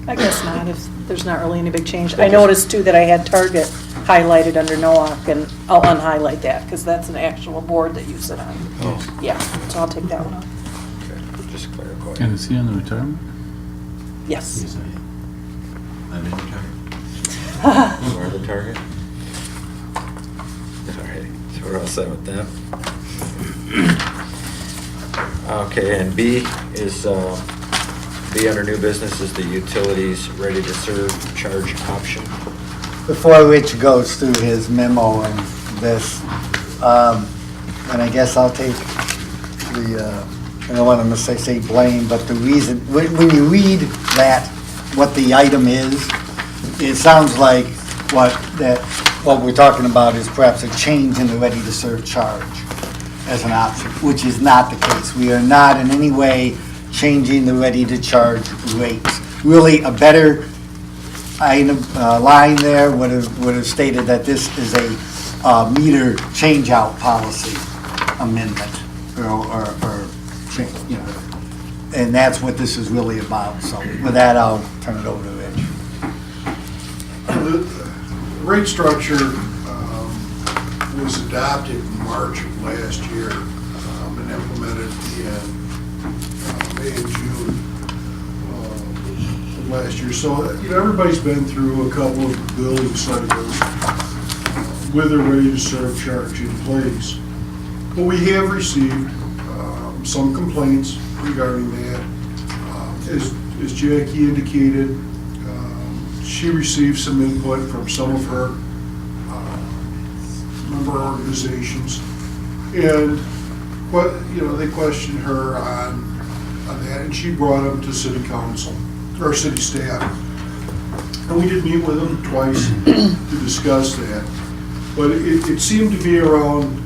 I guess not, if there's not really any big change. I noticed too that I had Target highlighted under NOAC, and I'll unhighlight that, because that's an actual board that you sit on. Oh. Yeah, so I'll take that one off. Okay, just clarify. And is he on the retirement? Yes. I'm in retirement. You are the target? All right, so we're all set with that. Okay, and B is, B under new business is the utilities ready to serve charge option. Before Rich goes through his memo and this, and I guess I'll take the, I don't want to say blame, but the reason, when you read that, what the item is, it sounds like what we're talking about is perhaps a change in the ready to serve charge as an option, which is not the case. We are not in any way changing the ready to charge rates. Really, a better item, line there would have stated that this is a meter change-out policy amendment, or change, you know, and that's what this is really about. So with that, I'll turn it over to Rich. The rate structure was adopted in March of last year and implemented in May and June of last year. So, you know, everybody's been through a couple of billing cycles with a ready to serve charge in place. But we have received some complaints regarding that. As Jackie indicated, she received some input from some of her member organizations, and they questioned her on that, and she brought them to city council or city staff, and we did meet with them twice to discuss that. But it seemed to be around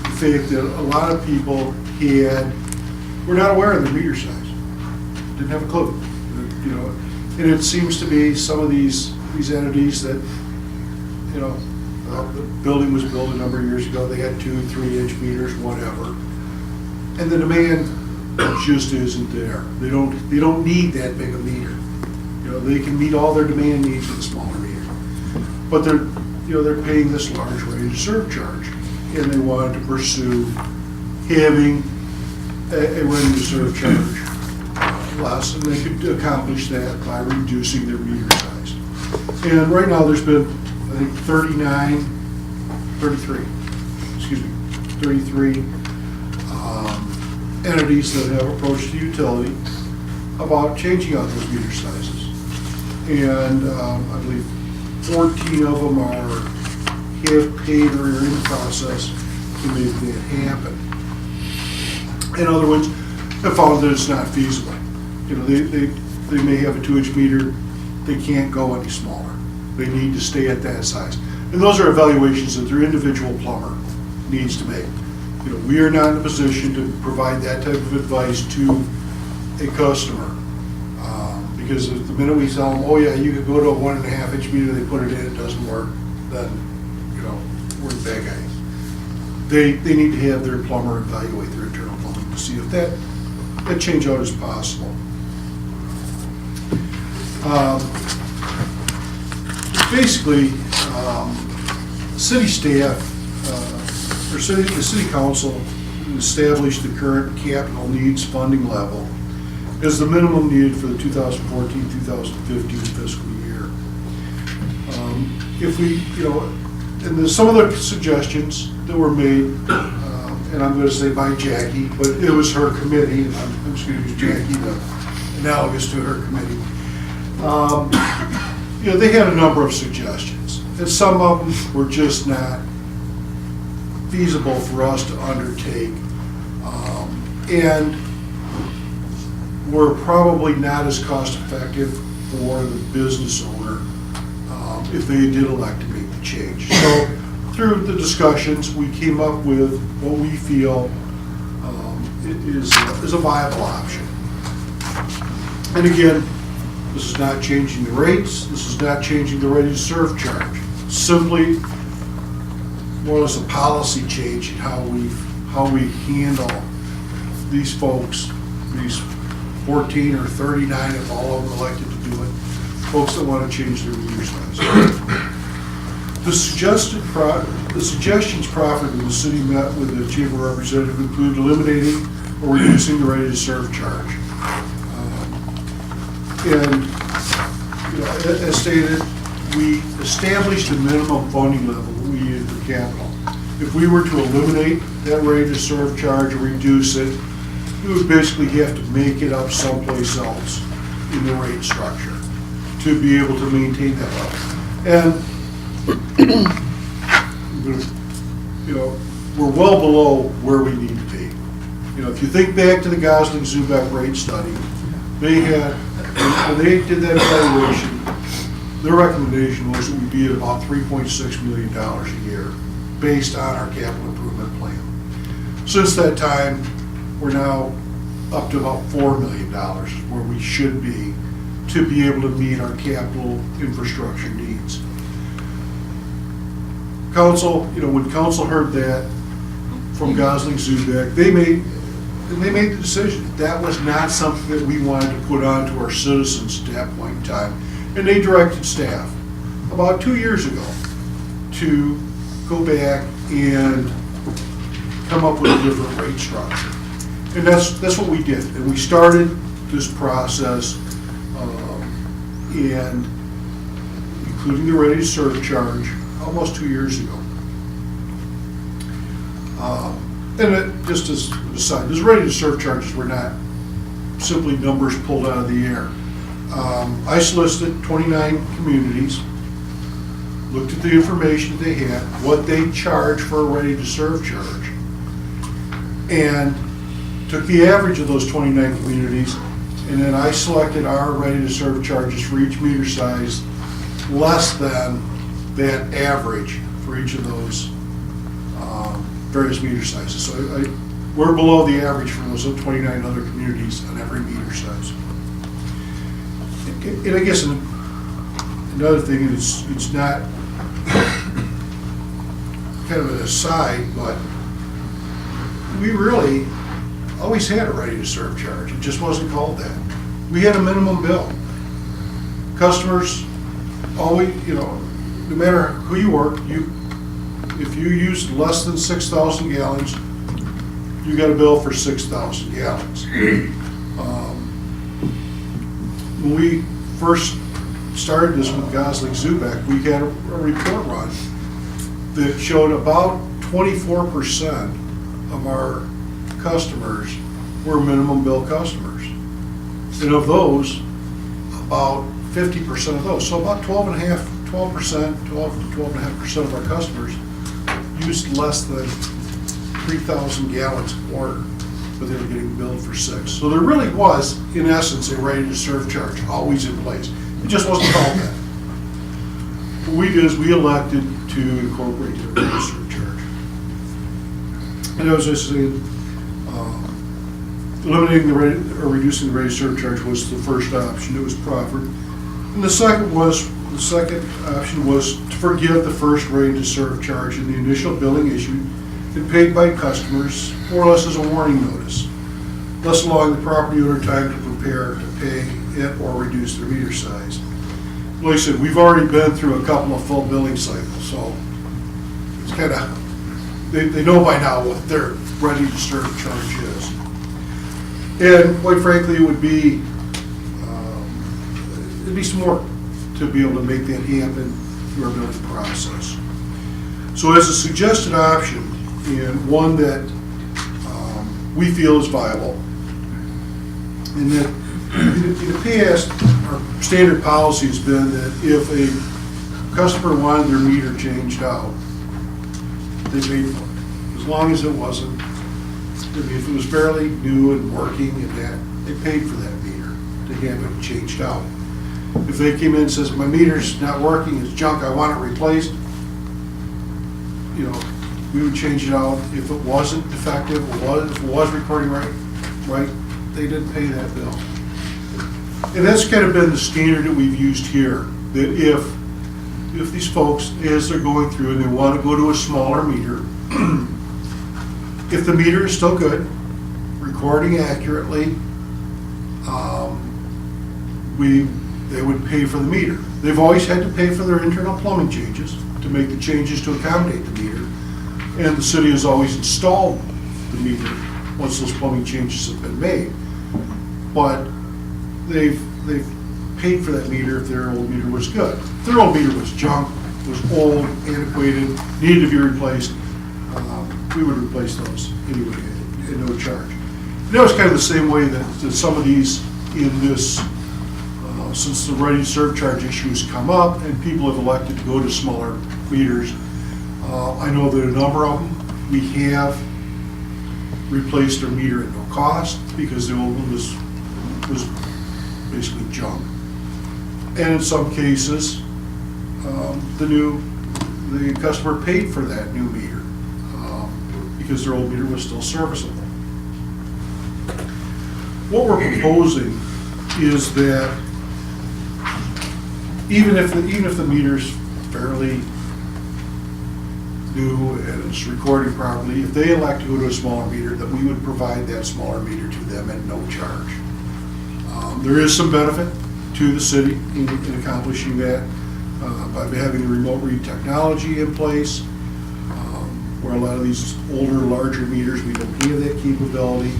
the fact that a lot of people were not aware of the meter size, didn't have a clue, and it seems to be some of these entities that, the building was built a number of years ago, they had 2, 3-inch meters, whatever, and the demand just isn't there. They don't need that big a meter. They can meet all their demand needs with a smaller meter, but they're paying this large rate of surcharge, and they wanted to pursue having a rate of surcharge less, and they could accomplish that by reducing their meter size. And right now there's been, I think, 33 entities that have approached the utility about changing out those meter sizes. And I believe 14 of them have paid or are in the process to make that happen. And other ones have found that it's not feasible. They may have a 2-inch meter, they can't go any smaller. They need to stay at that size. And those are evaluations that their individual plumber needs to make. We are not in a position to provide that type of advice to a customer. Because the minute we tell them, oh yeah, you could go to a 1.5-inch meter, they put it in, it doesn't work, then, we're the bad guys. They need to have their plumber evaluate their internal plumbing to see if that change out is possible. Basically, city staff, the city council established the current capital needs funding level as the minimum needed for the 2014-2015 fiscal year. If we, and there's some of the suggestions that were made, and I'm going to say by Jackie, but it was her committee, I'm just going to use Jackie, analogous to her committee. They had a number of suggestions, and some of them were just not feasible for us to undertake, and were probably not as cost effective for the business owner if they did elect to make the change. So through the discussions, we came up with what we feel is a viable option. And again, this is not changing the rates, this is not changing the rate of surcharge, simply more or less a policy change in how we handle these folks, these 14 or 39, if all of them elected to do it, folks that want to change their meter size. The suggestions proffered when the city met with the chamber representative include eliminating or reducing the rate of surcharge. And as stated, we established a minimum funding level we needed for capital. If we were to eliminate that rate of surcharge or reduce it, we would basically have to make it up someplace else in the rate structure to be able to maintain that level. And we're well below where we need to be. If you think back to the Gosling-Zubek rate study, they had, when they did that evaluation, their recommendation was that we'd be at about $3.6 million a year based on our capital improvement plan. Since that time, we're now up to about $4 million where we should be to be able to meet our capital infrastructure needs. Council, when council heard that from Gosling-Zubek, they made the decision. That was not something that we wanted to put on to our citizens at that point in time. And they directed staff about 2 years ago to go back and come up with a different rate structure. And that's what we did. And we started this process, and including the rate of surcharge, almost 2 years ago. And just as an aside, those ready-to-serve charges were not simply numbers pulled out of the air. I solicited 29 communities, looked at the information they had, what they charge for a ready-to-serve charge, and took the average of those 29 communities, and then I selected our ready-to-serve charges for each meter size less than that average for each of those various meter sizes. So we're below the average for those 29 other communities on every meter size. And I guess another thing, and it's not kind of an aside, but we really always had a ready-to-serve charge. It just wasn't called that. We had a minimum bill. Customers always, no matter who you were, if you used less than 6,000 gallons, you got a bill for 6,000 gallons. When we first started this with Gosling-Zubek, we had a report run that showed about 24% of our customers were minimum bill customers. And of those, about 50% of those, so about 12 to 12.5% of our customers used less than 3,000 gallons a quarter, but they were getting billed for 6. So there really was, in essence, a ready-to-serve charge always in place. It just wasn't called that. What we did is we elected to incorporate the ready-to-serve charge. And as I said, eliminating the reducing the ready-to-serve charge was the first option that was proffered. And the second option was to forgive the first ready-to-serve charge in the initial billing issued and paid by customers more or less as a warning notice, thus allowing the property owner time to prepare to pay it or reduce their meter size. Like I said, we've already been through a couple of full billing cycles, so it's kind of, they know by now what their ready-to-serve charge is. And quite frankly, it'd be some work to be able to make that happen through our billing process. So as a suggested option, and one that we feel is viable, and that in the past, our standard policy has been that if a customer wanted their meter changed out, they paid for it. As long as it wasn't, if it was fairly new and working and that, they paid for that meter to have it changed out. If they came in and says, my meter's not working, it's junk, I want it replaced, we would change it out. If it wasn't defective, if it was recording right, they didn't pay that bill. And that's kind of been the standard that we've used here, that if these folks, as they're going through and they want to go to a smaller meter, if the meter is still good, recording accurately, they would pay for the meter. They've always had to pay for their internal plumbing changes to make the changes to accommodate the meter. And the city has always installed the meter once those plumbing changes have been made. But they've paid for that meter if their old meter was good. If their old meter was junk, was old, antiquated, needed to be replaced, we would replace those anyway at no charge. And that was kind of the same way that some of these in this, since the ready-to-serve charge issue has come up and people have elected to go to smaller meters, I know that a number of them, we have replaced their meter at no cost because the old one was basically junk. And in some cases, the customer paid for that new meter because their old meter was still serviceable. What we're proposing is that even if the meter's fairly new and it's recording properly, if they elect to go to a smaller meter, that we would provide that smaller meter to them at no charge. There is some benefit to the city in accomplishing that by having the remote read technology in place, where a lot of these older, larger meters, we don't have that capability.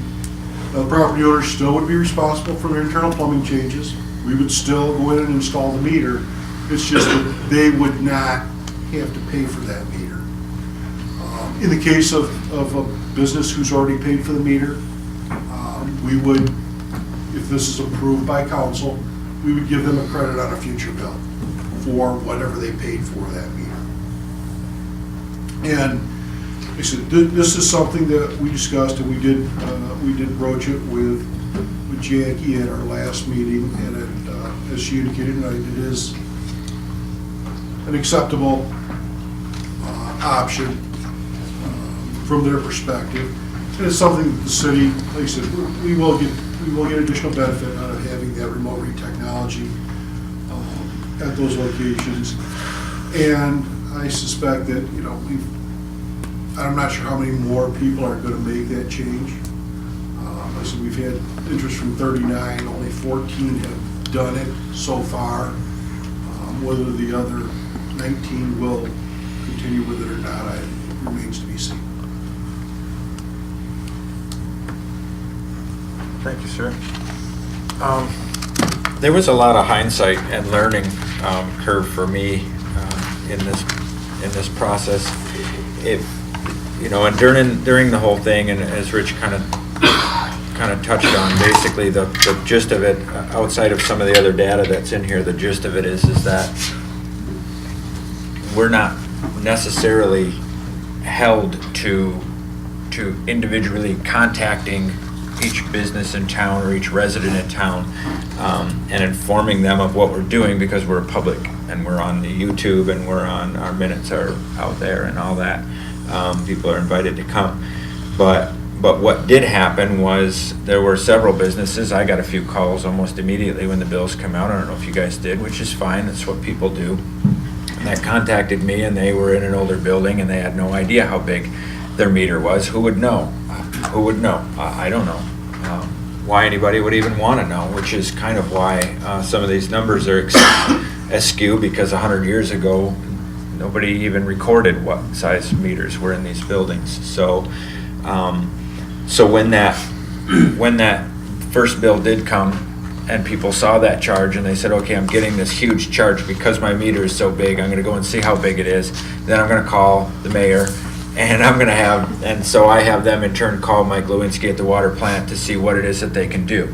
The property owner still would be responsible for their internal plumbing changes. We would still go in and install the meter. It's just that they would not have to pay for that meter. In the case of a business who's already paid for the meter, we would, if this is approved by council, we would give them a credit on a future bill for whatever they paid for that meter. And like I said, this is something that we discussed, and we did broach it with Jackie at our last meeting, and as she indicated tonight, it is an acceptable option from their perspective. And it's something that the city, like I said, we will get additional benefit out of having that remote read technology at those locations. And I suspect that, I'm not sure how many more people are going to make that change. Like I said, we've had interest from 39, only 14 have done it so far. Whether the other 19 will continue with it or not, it remains to be seen. Thank you, sir. There was a lot of hindsight and learning curve for me in this process. And during the whole thing, and as Rich kind of touched on, basically the gist of it, outside of some of the other data that's in here, the gist of it is that we're not necessarily held to individually contacting each business in town or each resident in town and informing them of what we're doing, because we're public and we're on the YouTube and we're on, our minutes are out there and all that. People are invited to come. But what did happen was there were several businesses. I got a few calls almost immediately when the bills come out. I don't know if you guys did, which is fine. That's what people do. And that contacted me, and they were in an older building and they had no idea how big their meter was. Who would know? Who would know? I don't know why anybody would even want to know, which is kind of why some of these numbers are askew, because 100 years ago, nobody even recorded what size meters were in these buildings. So when that first bill did come and people saw that charge and they said, okay, I'm getting this huge charge because my meter is so big, I'm going to go and see how big it is. Then I'm going to call the mayor, and so I have them in turn call Mike Lewinsky at the water plant to see what it is that they can do.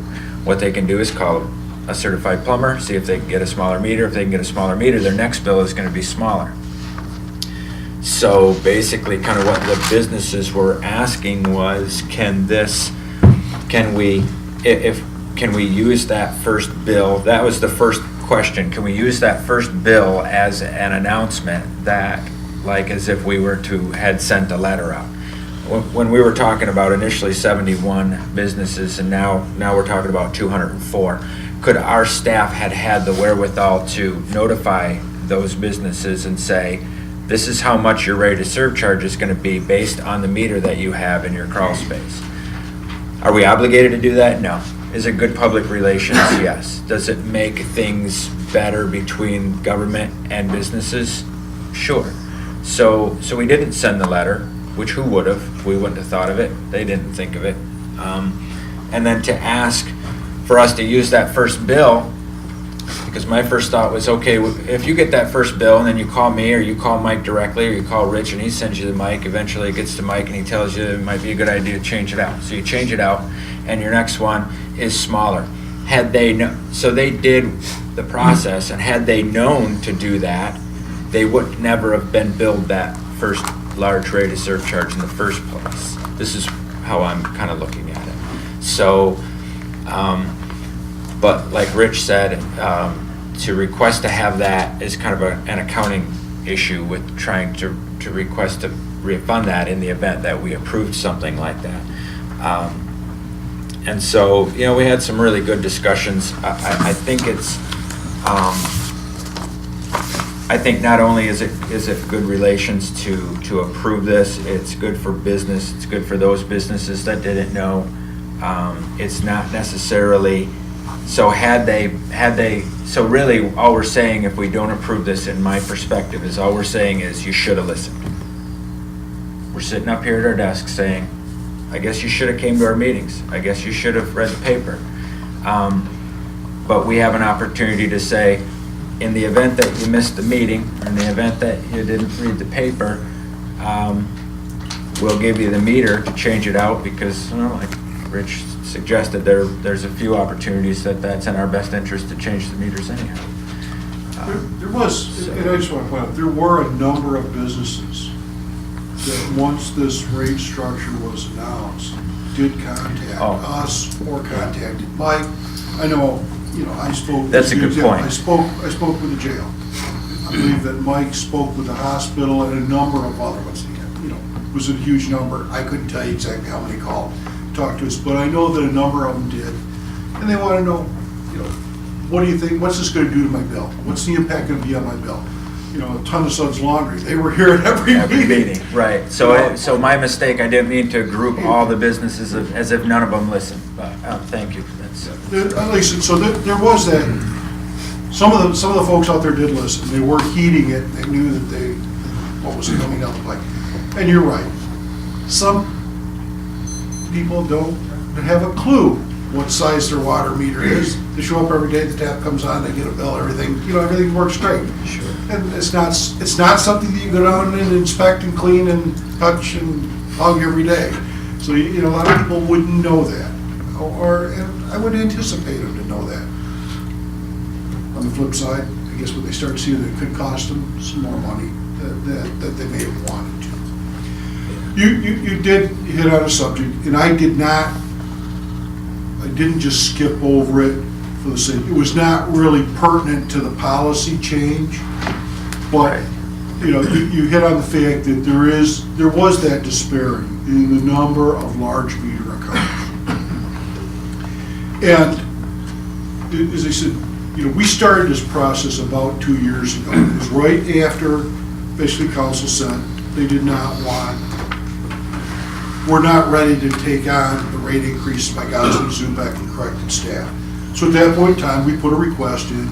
What they can do is call a certified plumber, see if they can get a smaller meter. If they can get a smaller meter, their next bill is going to be smaller. So basically, kind of what the businesses were asking was, can we use that first bill? That was the first question. Can we use that first bill as an announcement, that, like, as if we were to had sent a letter out? When we were talking about initially 71 businesses, and now we're talking about 204, could our staff had the wherewithal to notify those businesses and say, this is how much your ready to serve charge is going to be based on the meter that you have in your crawl space? Are we obligated to do that? No. Is it good public relations? Yes. Does it make things better between government and businesses? Sure. So we didn't send the letter, which who would have? We wouldn't have thought of it. They didn't think of it. And then to ask for us to use that first bill, because my first thought was, okay, if you get that first bill and then you call me or you call Mike directly or you call Rich and he sends you the mic, eventually it gets to Mike and he tells you it might be a good idea to change it out. So you change it out and your next one is smaller. So they did the process, and had they known to do that, they would never have been billed that first large rate of serve charge in the first place. This is how I'm kind of looking at it. So, but like Rich said, to request to have that is kind of an accounting issue with trying to request to refund that in the event that we approved something like that. And so, we had some really good discussions. I think it's, I think not only is it good relations to approve this, it's good for business, it's good for those businesses that didn't know. It's not necessarily, so so really all we're saying, if we don't approve this, in my perspective, is all we're saying is you should have listened. We're sitting up here at our desk saying, I guess you should have came to our meetings. I guess you should have read the paper. But we have an opportunity to say, in the event that you missed the meeting, or in the event that you didn't read the paper, we'll give you the meter to change it out because, like Rich suggested, there's a few opportunities that's in our best interest to change the meters anyhow. There was, and I just want to point out, there were a number of businesses that once this rate structure was announced, did contact us or contacted Mike. I know, I spoke. That's a good point. I spoke with the jail. I believe that Mike spoke with the hospital and a number of other ones. It was a huge number. I couldn't tell you exactly how many called, talked to us, but I know that a number of them did. And they want to know, what do you think, what's this going to do to my bill? What's the impact going to be on my bill? A ton of Suds Laundry, they were here at every meeting. Right, so my mistake, I didn't mean to group all the businesses as if none of them listened, but thank you. At least, so there was that, some of the folks out there did listen, they were heeding it, they knew that what was coming down the pike. And you're right, some people don't have a clue what size their water meter is. They show up every day, the tap comes on, they get a bill, everything works great. Sure. And it's not something that you go down and inspect and clean and touch and hug every day. So, a lot of people wouldn't know that. And I would anticipate them to know that. On the flip side, I guess when they start seeing that it could cost them some more money that they may have wanted to. You did hit on a subject, and I didn't just skip over it for the sake. It was not really pertinent to the policy change, but you hit on the fact that there was that disparity in the number of large meter accounts. And as I said, we started this process about 2 years ago. It was right after basically council said they did not want. We're not ready to take on the rate increase by Gosley, Zubek, and corrected staff. So at that point in time, we put a request in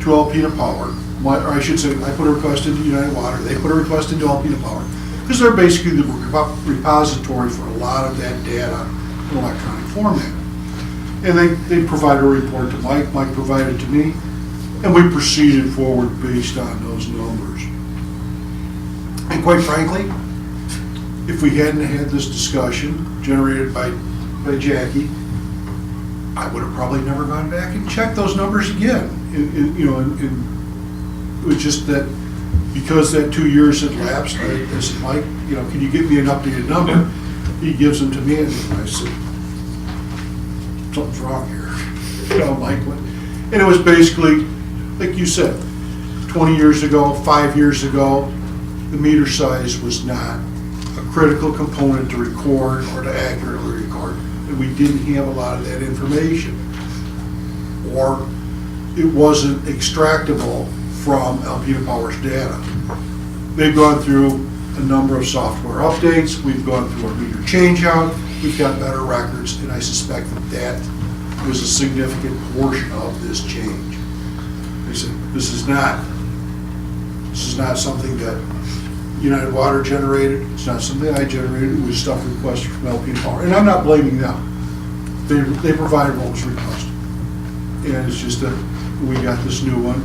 to Alpena Power, or I should say, I put a request into United Water, they put a request into Alpena Power, because they're basically the repository for a lot of that data in electronic format. And they provided a report to Mike provided it to me, and we proceeded forward based on those numbers. And quite frankly, if we hadn't had this discussion generated by Jackie, I would have probably never gone back and checked those numbers again. It was just that because that 2 years had lapsed, I said, Mike, can you give me an updated number? He gives them to me, and I said, something's wrong here. Mike, and it was basically, like you said, 20 years ago, 5 years ago, the meter size was not a critical component to record or to accurately record. And we didn't have a lot of that information. Or it wasn't extractable from Alpena Power's data. They've gone through a number of software updates. We've gone through a meter change out. We've got better records, and I suspect that was a significant portion of this change. They said, this is not something that United Water generated. It's not something I generated. It was stuff requested from Alpena Power. And I'm not blaming them. They provided what was requested. And it's just that we got this new one.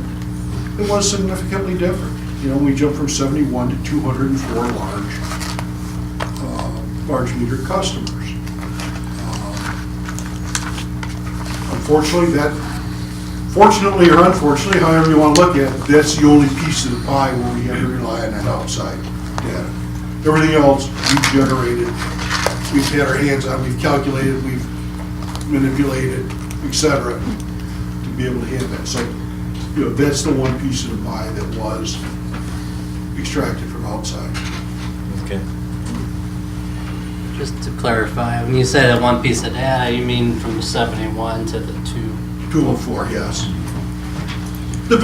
It was significantly different. We jumped from 71 to 204 large meter customers. Fortunately or unfortunately, however you want to look at it, that's the only piece of the pie where we have to rely on that outside data. Everything else we've generated, we've had our hands on, we've calculated, we've manipulated, etc., to be able to have that. So, that's the one piece of the pie that was extracted from outside. Okay. Just to clarify, when you say that one piece of data, you mean from the 71 to the 204, yes. The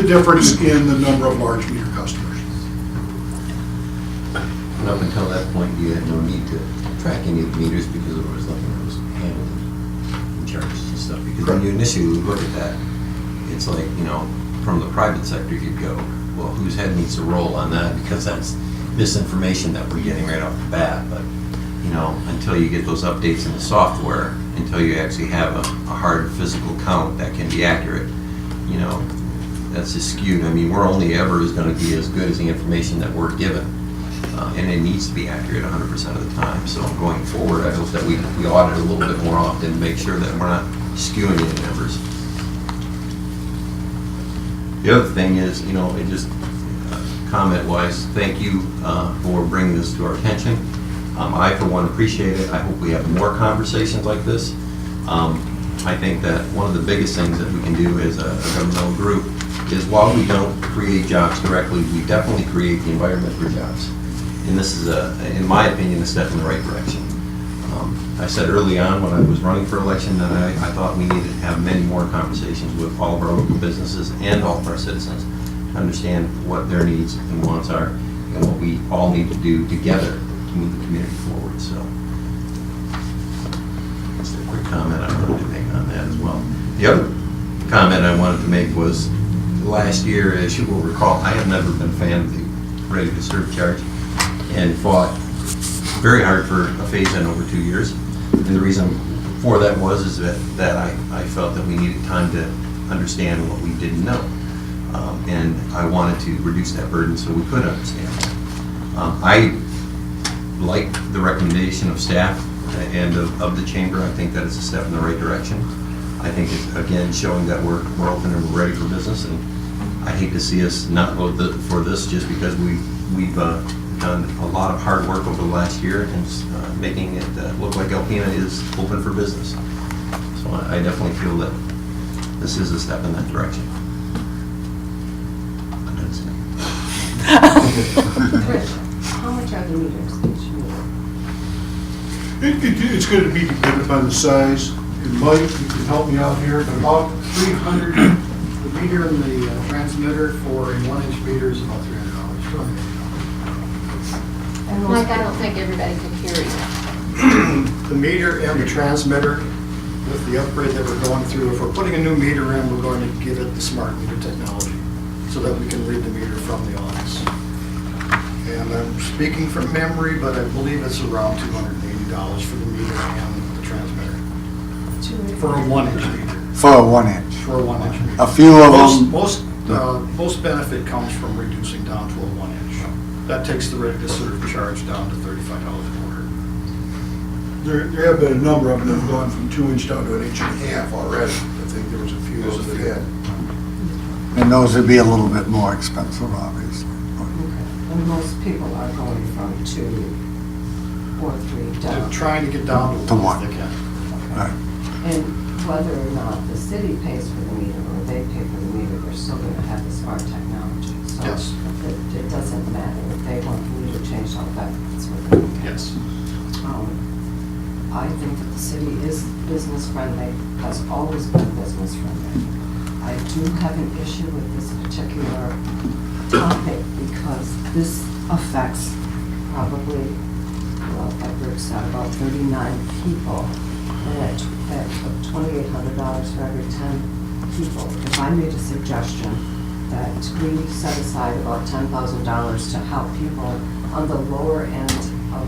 difference in the number of large meter customers. And up until that point, you had no need to track any of the meters because there was nothing that was handled in charges and stuff. Because when you initially look at that, it's like, from the private sector, you'd go, well, whose head needs to roll on that? Because that's misinformation that we're getting right off the bat. But until you get those updates in the software, until you actually have a hard physical count that can be accurate, that's just skewed. I mean, we're only ever is going to be as good as the information that we're given. and it needs to be accurate 100% of the time. So going forward, I hope that we audit a little bit more often to make sure that we're not skewing any numbers. The other thing is, it just comment-wise, thank you for bringing this to our attention. I, for one, appreciate it. I hope we have more conversations like this. I think that one of the biggest things that we can do as a governmental group is, while we don't create jobs directly, we definitely create the environment for jobs. And this is, in my opinion, a step in the right direction. I said early on when I was running for election that I thought we needed to have many more conversations with all of our local businesses and all of our citizens to understand what their needs and wants are and what we all need to do together to move the community forward. So, just a quick comment I wanted to make on that as well. The other comment I wanted to make was, last year, as you will recall, I have never been a fan of the ready to serve charge and fought very hard for a phase-in over 2 years. And the reason for that is that I felt that we needed time to understand what we didn't know. And I wanted to reduce that burden so we could understand that. I like the recommendation of staff and of the chamber. I think that it's a step in the right direction. I think it's, again, showing that we're open and we're ready for business. And I hate to see us not vote for this just because we've done a lot of hard work over the last year and making it look like Alpena is open for business. So I definitely feel that this is a step in that direction. Rich, how much are the meters each meter? It's going to be dependent upon the size. And Mike, you can help me out here, but about 300, The meter and the transmitter for a 1-inch meter is about $300. Mike, I don't think everybody can hear you. The meter and the transmitter, with the upgrade that we're going through, if we're putting a new meter in, we're going to give it the smart meter technology so that we can read the meter from the office. And I'm speaking from memory, but I believe it's around $280 for the meter and the transmitter. For a 1-inch meter. For a 1-inch. For a 1-inch meter. A few of them. Most benefit comes from reducing down to a 1-inch. That takes the ready to serve charge down to $35 a quarter. there have been a number of them that have gone from 2-inch down to 1.5 inches already. I think there was a few that had. And those would be a little bit more expensive, obviously. And most people are going from 2 or 3 down. They're trying to get down to 1 if they can. Right. And whether or not the city pays for the meter or they pay for the meter, they're still going to have the smart technology. So Yes. it doesn't matter if they want the meter changed, all that, that's what they can. Yes. I think that the city is business friendly, has always been business friendly. I do have an issue with this particular topic because this affects probably, well, like Rick said, about 39 people. And at $2,800 for every 10 people. If I made a suggestion that we set aside about $10,000 to help people on the lower end of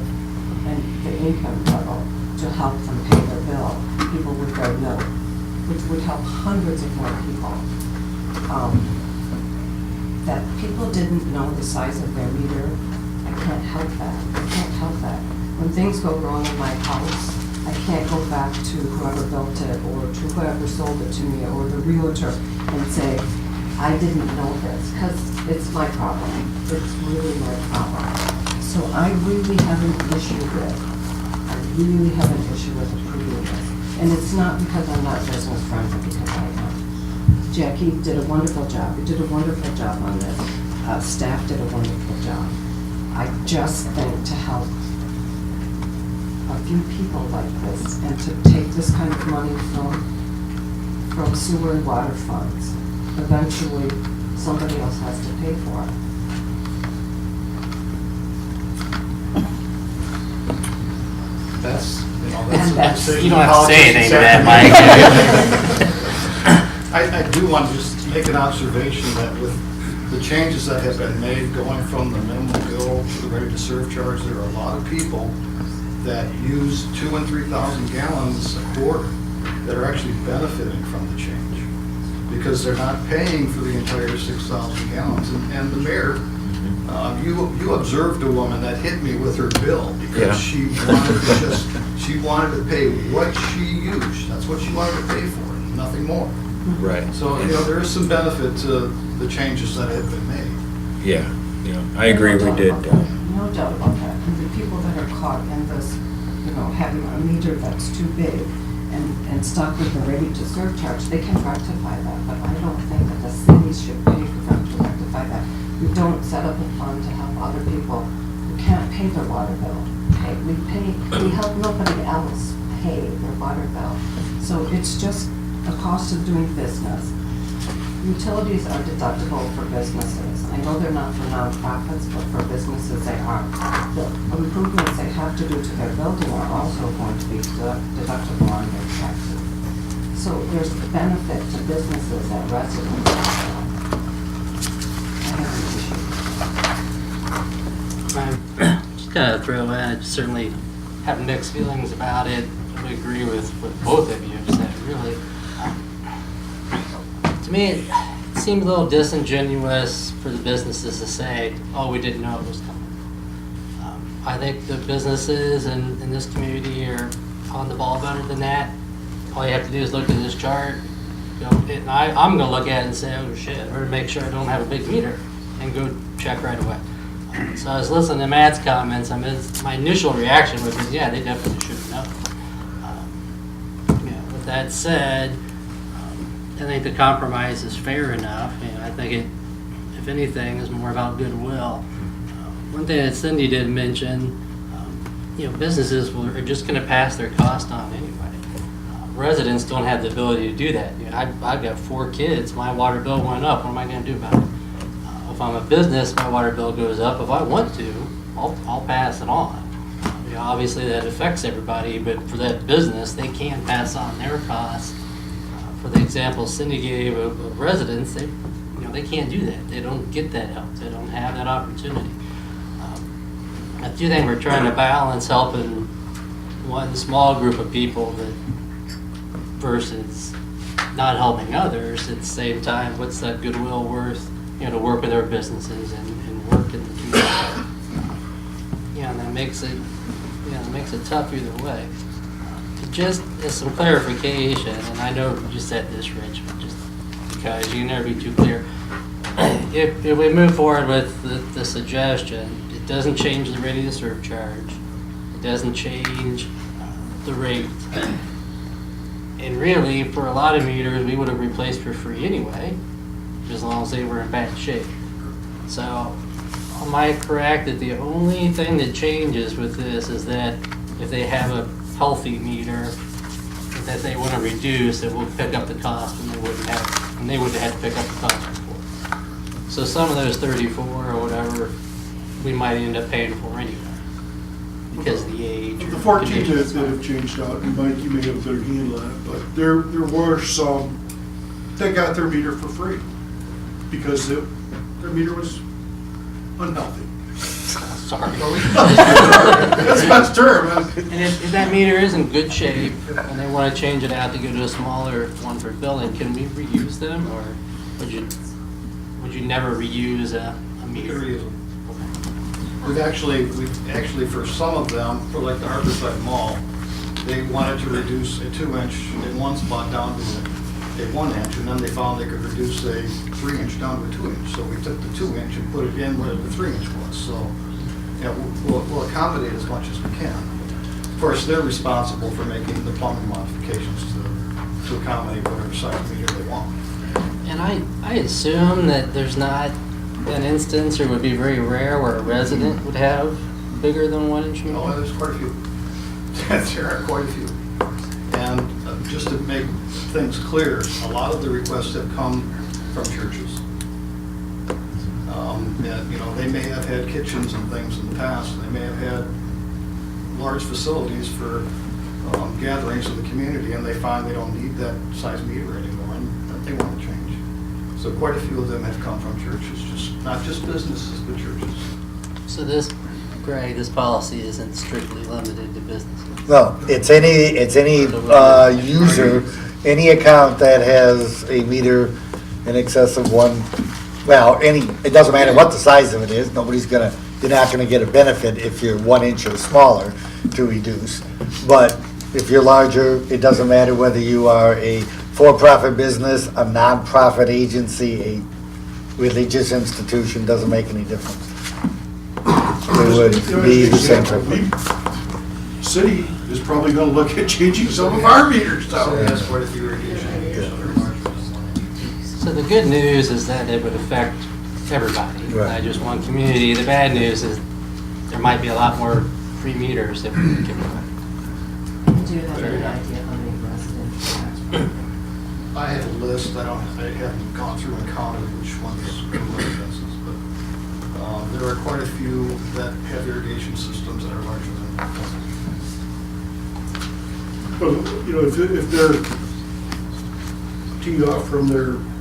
the income level to help them pay their bill, people would go no, which would help hundreds of more people. That people didn't know the size of their meter, I can't help that. I can't help that. When things go wrong in my house, I can't go back to whoever built it or to whoever sold it to me or the realtor and say, I didn't know this, because it's my problem. It's really my problem. So I really have an issue with approving this. And it's not because I'm not business friendly, because I am. Jackie did a wonderful job. You did a wonderful job on this. Staff did a wonderful job. I just think to help a few people like this and to take this kind of money from sewer and water funds, eventually somebody else has to pay for it. That's You don't have to say anything to that, Mike. I do want to just make an observation that with the changes that have been made going from the minimum bill to the ready to serve charge, there are a lot of people that use 2,000 and 3,000 gallons a quarter that are actually benefiting from the change because they're not paying for the entire 6,000 gallons. And the mayor You observed a woman that hit me with her bill Yeah. because she wanted to pay what she used. That's what she wanted to pay for, nothing more. Right. So, there is some benefit to the changes that have been made. Yeah, I agree, we did. No doubt about that. And the people that are caught in this, having a meter that's too big and stuck with the ready to serve charge, they can rectify that. But I don't think that the city should pay for them to rectify that. We don't set up a fund to help other people who can't pay their water bill. Okay, we help nobody else pay their water bill. So it's just a cost of doing business. Utilities are deductible for businesses. I know they're not for nonprofits, but for businesses they are. The improvements they have to do to their building are also going to be deductible on their taxes. So there's a benefit to businesses and residents. I have an issue. Just kind of throw in, I certainly have mixed feelings about it. I would agree with both of you have said, really. To me, it seemed a little disingenuous for the businesses to say, oh, we didn't know it was coming. I think the businesses in this community are on the ball better than that. All you have to do is look at this chart, and I'm going to look at it and say, oh shit, or make sure I don't have a big meter, and go check right away. So I was listening to Matt's comments. My initial reaction was, yeah, they definitely should know. With that said, I think the compromise is fair enough. I think it, if anything, is more about goodwill. One thing that Cindy did mention, businesses are just going to pass their cost on anyway. Residents don't have the ability to do that. I've got 4 kids. My water bill went up. What am I going to do about it? If I'm a business, my water bill goes up. If I want to, I'll pass it on. Obviously that affects everybody, but for that business, they can pass on their costs. For the example Cindy gave of residents, they can't do that. They don't get that help. They don't have that opportunity. I do think we're trying to balance helping one small group of people versus not helping others. At the same time, what's that goodwill worth? To work with our businesses and work in the community. And that makes it tough either way. Just as some clarification, and I know you said this, Rich, but just because you can never be too clear. If we move forward with the suggestion, it doesn't change the ready to serve charge. It doesn't change the rate. And really, for a lot of meters, we would have replaced for free anyway, as long as they were in bad shape. So, am I correct that the only thing that changes with this is that if they have a healthy meter that they want to reduce, it will pick up the cost when they wouldn't have had to pick up the cost before. So some of those 34 or whatever, we might end up paying for anyway because of the age. The 14 that have changed out, and Mike, you may have a better handle on it, but there were some that got their meter for free because their meter was unhealthy. Sorry. That's the best term. And if that meter is in good shape and they want to change it out to go to a smaller one for building, can we reuse them, or would you never reuse a meter? Reuse them. We've actually for some of them, for like the Harborside Mall, they wanted to reduce a 2-inch in one spot down to a 1-inch, and then they found they could reduce a 3-inch down to a 2-inch. So we took the 2-inch and put it in where the 3-inch was. So we'll accommodate as much as we can. Of course, they're responsible for making the plumbing modifications to accommodate whatever size meter they want. And I assume that there's not an instance, or would be very rare, where a resident would have bigger than 1-inch meter? Oh, there's quite a few. There are quite a few. And just to make things clear, a lot of the requests have come from churches. They may have had kitchens and things in the past, and they may have had large facilities for gatherings in the community, and they find they don't need that size meter anymore, and that they want to change. So quite a few of them have come from churches, not just businesses, but churches. So this policy isn't strictly limited to businesses? No, it's any user, any account that has a meter in excess of 1 well, it doesn't matter what the size of it is, you're not gonna get a benefit if you're 1 inch or smaller to reduce. But if you're larger, it doesn't matter whether you are a for-profit business, a non-profit agency, a religious institution, doesn't make any difference. It would be the same type of. City is probably gonna look at changing some of our meters So down. that's quite a few irrigation meters. So the good news is that it would affect everybody, Right. not just one community. The bad news is there might be a lot more free meters if we give them. Do you have any idea how many residents? I have a list, I haven't gone through and counted which ones are residences, but there are quite a few that have irrigation systems that are larger than that. But, you know, if they're teed off from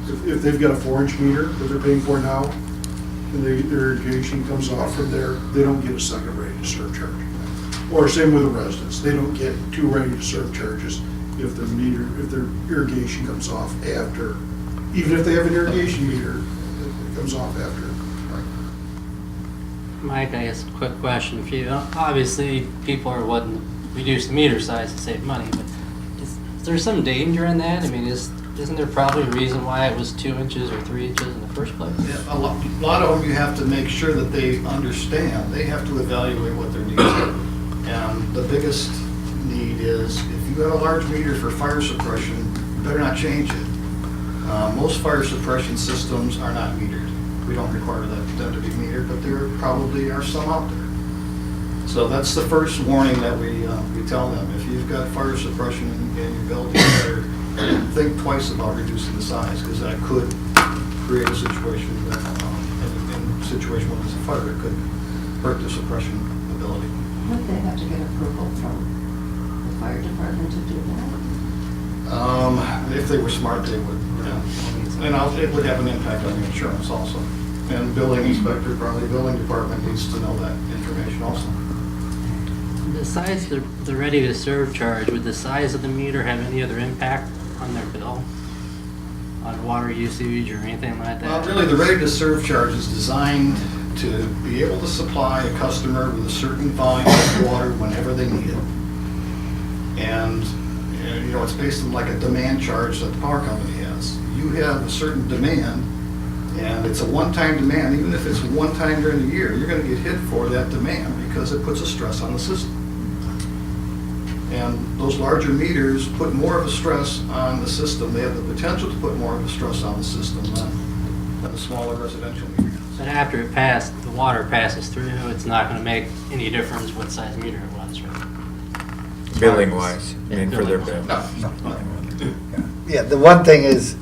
if they've got a 4-inch meter that they're paying for now, and their irrigation comes off from there, they don't get a second ready to serve charge. Or same with the residents, they don't get 2 ready to serve charges if their irrigation comes off after, even if they have an irrigation meter, it comes off after. Mike, I guess a quick question for you. Obviously, people are wanting to reduce the meter size to save money, but is there some danger in that? I mean, isn't there probably a reason why it was 2 inches or 3 inches in the first place? Yeah, a lot of them, you have to make sure that they understand, they have to evaluate what their needs are. And the biggest need is, if you have a large meter for fire suppression, you better not change it. Most fire suppression systems are not metered. We don't require them to be metered, but there probably are some out there. So that's the first warning that we tell them. If you've got fire suppression in your building, you better think twice about reducing the size, because that could create a situation that, in a situation when there's a fire, it could hurt the suppression ability. Would they have to get approval from the fire department to do that? If they were smart, they would, yeah. And it would have an impact on the insurance also. And building inspector, probably building department needs to know that information also. Besides the ready-to-serve charge, would the size of the meter have any other impact on their bill? On water usage or anything like that? Well, really, the ready-to-serve charge is designed to be able to supply a customer with a certain volume of water whenever they need it. And, you know, it's based on like a demand charge that the power company has. You have a certain demand, and it's a one-time demand. Even if it's one time during the year, you're going to get hit for that demand because it puts a stress on the system. And those larger meters put more of a stress on the system. They have the potential to put more of a stress on the system than the smaller residential meters. But after the water passes through, it's not going to make any difference what size meter it was, right? Billing wise, I mean, for their bill. Yeah, the one thing is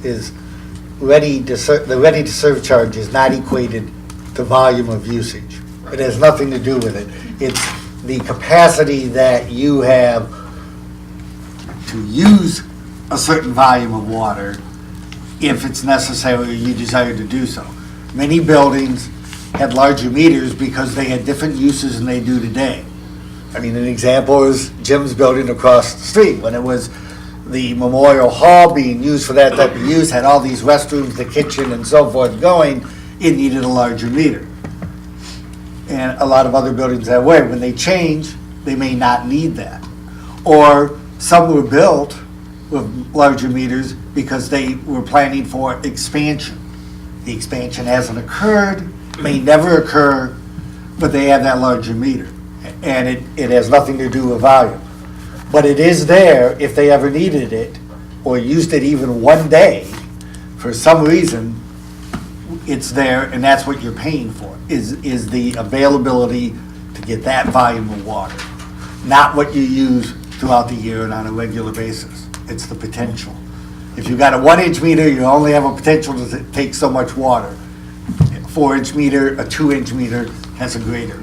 the ready-to-serve charge is not equated to volume of usage. It has nothing to do with it. It's the capacity that you have to use a certain volume of water if it's necessary or you desire to do so. Many buildings had larger meters because they had different uses than they do today. I mean, an example is Jim's building across the street. When it was the Memorial Hall being used for that type of use, had all these restrooms, the kitchen and so forth going, it needed a larger meter. And a lot of other buildings that way. When they change, they may not need that. Or some were built with larger meters because they were planning for expansion. The expansion hasn't occurred, may never occur, but they have that larger meter. And it has nothing to do with volume. But it is there if they ever needed it or used it even one day. For some reason, it's there, and that's what you're paying for, is the availability to get that volume of water. Not what you use throughout the year and on a regular basis. It's the potential. If you've got a 1-inch meter, you only have a potential to take so much water. A 4-inch meter, a 2-inch meter has a greater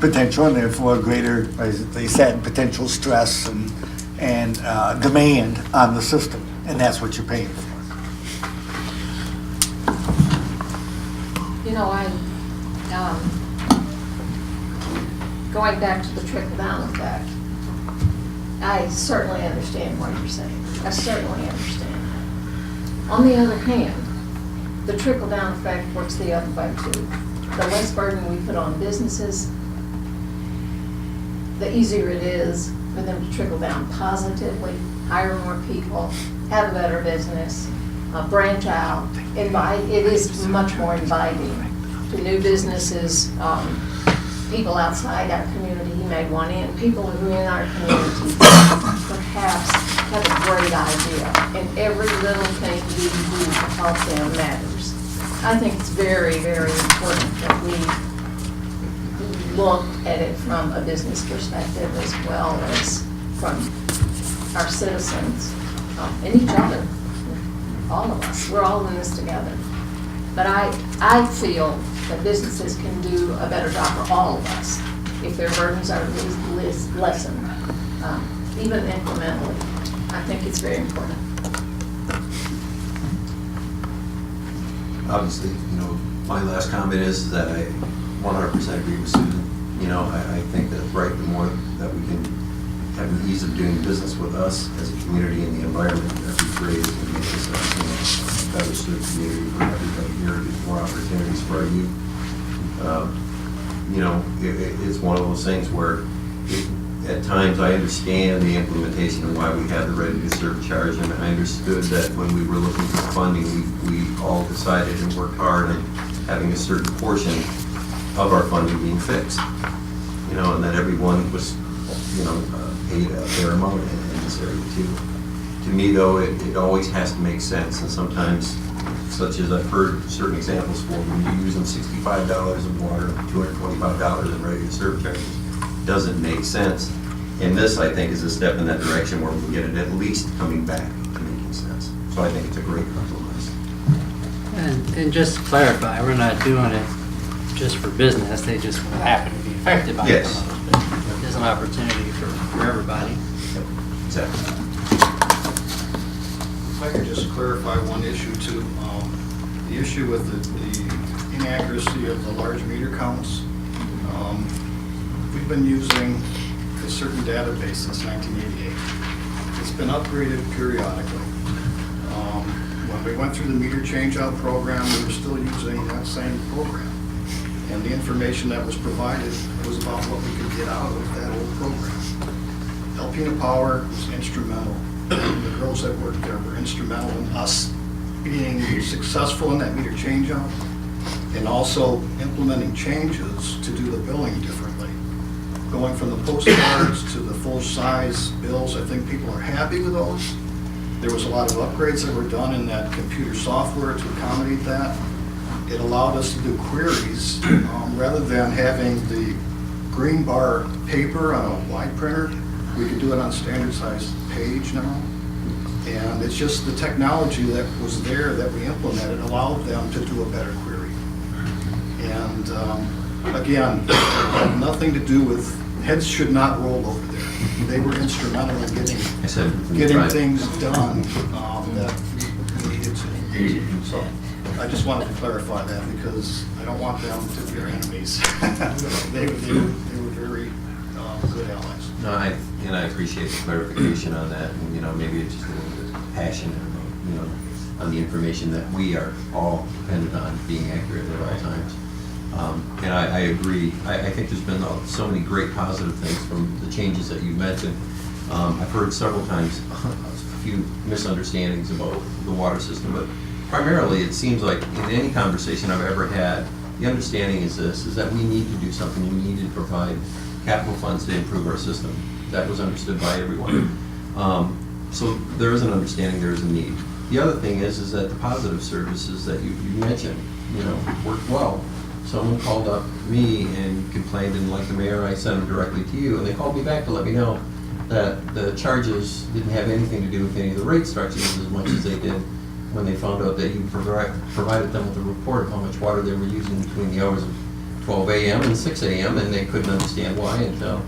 potential, and therefore a greater, as they said, potential stress and demand on the system. And that's what you're paying for. You know, going back to the trickle-down effect, I certainly understand what you're saying. I certainly understand that. On the other hand, the trickle-down effect works the other way too. The less burden we put on businesses, the easier it is for them to trickle down positively, hire more people, have a better business, branch out, invite. It is much more inviting to new businesses, people outside our community who may want in, people who are in our community perhaps have a great idea, and every little thing we do to help them matters. I think it's very, very important that we look at it from a business perspective as well as from our citizens and each other, all of us. We're all in this together. But I feel that businesses can do a better job for all of us if their burdens are lessened, even incrementally. I think it's very important. Obviously, my last comment is that I 100% agree with Susan. I think that's right. The more that we can have the ease of doing business with us as a community and the environment that we create, it can make us a better served community for everybody here. There's more opportunities for our youth. It's one of those things where at times I understand the implementation and why we have the ready to serve charge, and I understood that when we were looking for funding, we all decided and worked hard on having a certain portion of our funding being fixed, and that everyone was, paid a fair amount in this area too. To me, though, it always has to make sense, and sometimes, such as I've heard certain examples for, when you're using $65 of water, $225 in ready to serve charges, doesn't make sense. And this, I think, is a step in that direction where we can get it at least coming back to making sense. So I think it's a great compromise. And just to clarify, we're not doing it just for business. They just happen to be affected by Yes. some of those. But there's an opportunity for everybody. Yep. Exactly. If I could just clarify one issue too. The issue with the inaccuracy of the large meter counts. We've been using a certain database since 1988. It's been upgraded periodically. When we went through the meter change-out program, we were still using that same program. And the information that was provided was about what we could get out of that old program. Alpena Power was instrumental. The girls that worked there were instrumental in us being successful in that meter change-out and also implementing changes to do the billing differently. Going from the postcards to the full-size bills, I think people are happy with those. There was a lot of upgrades that were done in that computer software to accommodate that. It allowed us to do queries rather than having the green bar paper on a wide printer. We could do it on standard size page now. And it's just the technology that was there that we implemented allowed them to do a better query. And again, nothing to do with, heads should not roll over there. They were instrumental in getting things done that we needed to. So I just wanted to clarify that because I don't want them to be our enemies. They were very good allies. No, I appreciate the clarification on that, and maybe it's just a little bit passionate about, on the information that we are all dependent on being accurate at all times. And I agree. I think there's been so many great positive things from the changes that you mentioned. I've heard several times a few misunderstandings about the water system, but primarily it seems like in any conversation I've ever had, the understanding is this, is that we need to do something. We need to provide capital funds to improve our system. That was understood by everyone. So there is an understanding, there is a need. The other thing is that the positive services that you mentioned, worked well. Someone called up me and complained, and like the mayor, I sent them directly to you, and they called me back to let me know that the charges didn't have anything to do with any of the rate structures as much as they did when they found out that you provided them with a report of how much water they were using between the hours of 12 a.m. and 6 a.m., and they couldn't understand why until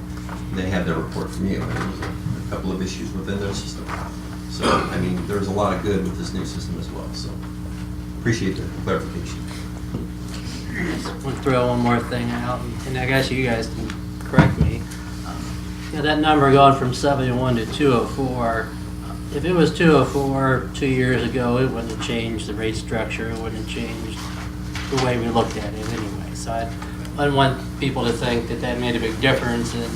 they had their report from you. And there was a couple of issues within their system. So, there's a lot of good with this new system as well. So, appreciate the clarification. I want to throw one more thing out, and I guess you guys can correct me. That number going from 71 to 204, If it was 204 2 years ago, it wouldn't have changed the rate structure, it wouldn't have changed the way we looked at it anyway. So I don't want people to think that that made a big difference in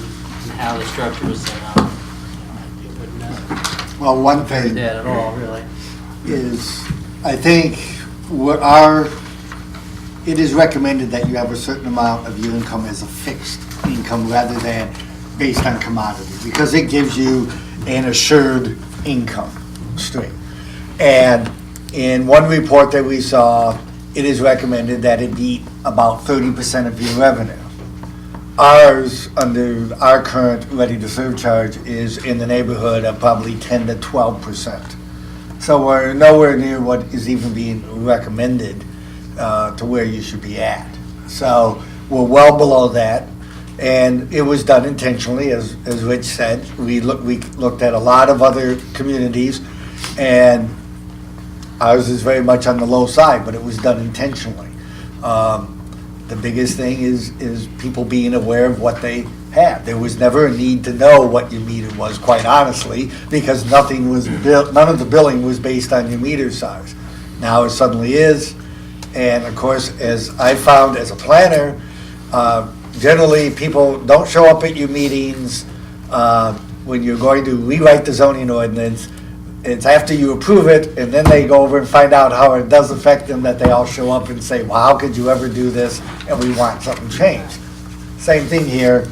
how the structure was set up. It wouldn't have Well, one thing that at all, really. is, I think it is recommended that you have a certain amount of your income as a fixed income rather than based on commodity, because it gives you an assured income stream. And in one report that we saw, it is recommended that it be about 30% of your revenue. Ours, under our current ready-to-serve charge, is in the neighborhood of probably 10 to 12%. So we're nowhere near what is even being recommended to where you should be at. So we're well below that, and it was done intentionally, as Rich said. We looked at a lot of other communities, and ours is very much on the low side, but it was done intentionally. The biggest thing is people being aware of what they have. There was never a need to know what your meter was, quite honestly, because nothing was built, none of the billing was based on your meter size. Now it suddenly is, and of course, as I found as a planner, generally people don't show up at your meetings when you're going to rewrite the zoning ordinance. It's after you approve it, and then they go over and find out how it does affect them, that they all show up and say, well, how could you ever do this, and we want something changed. Same thing here.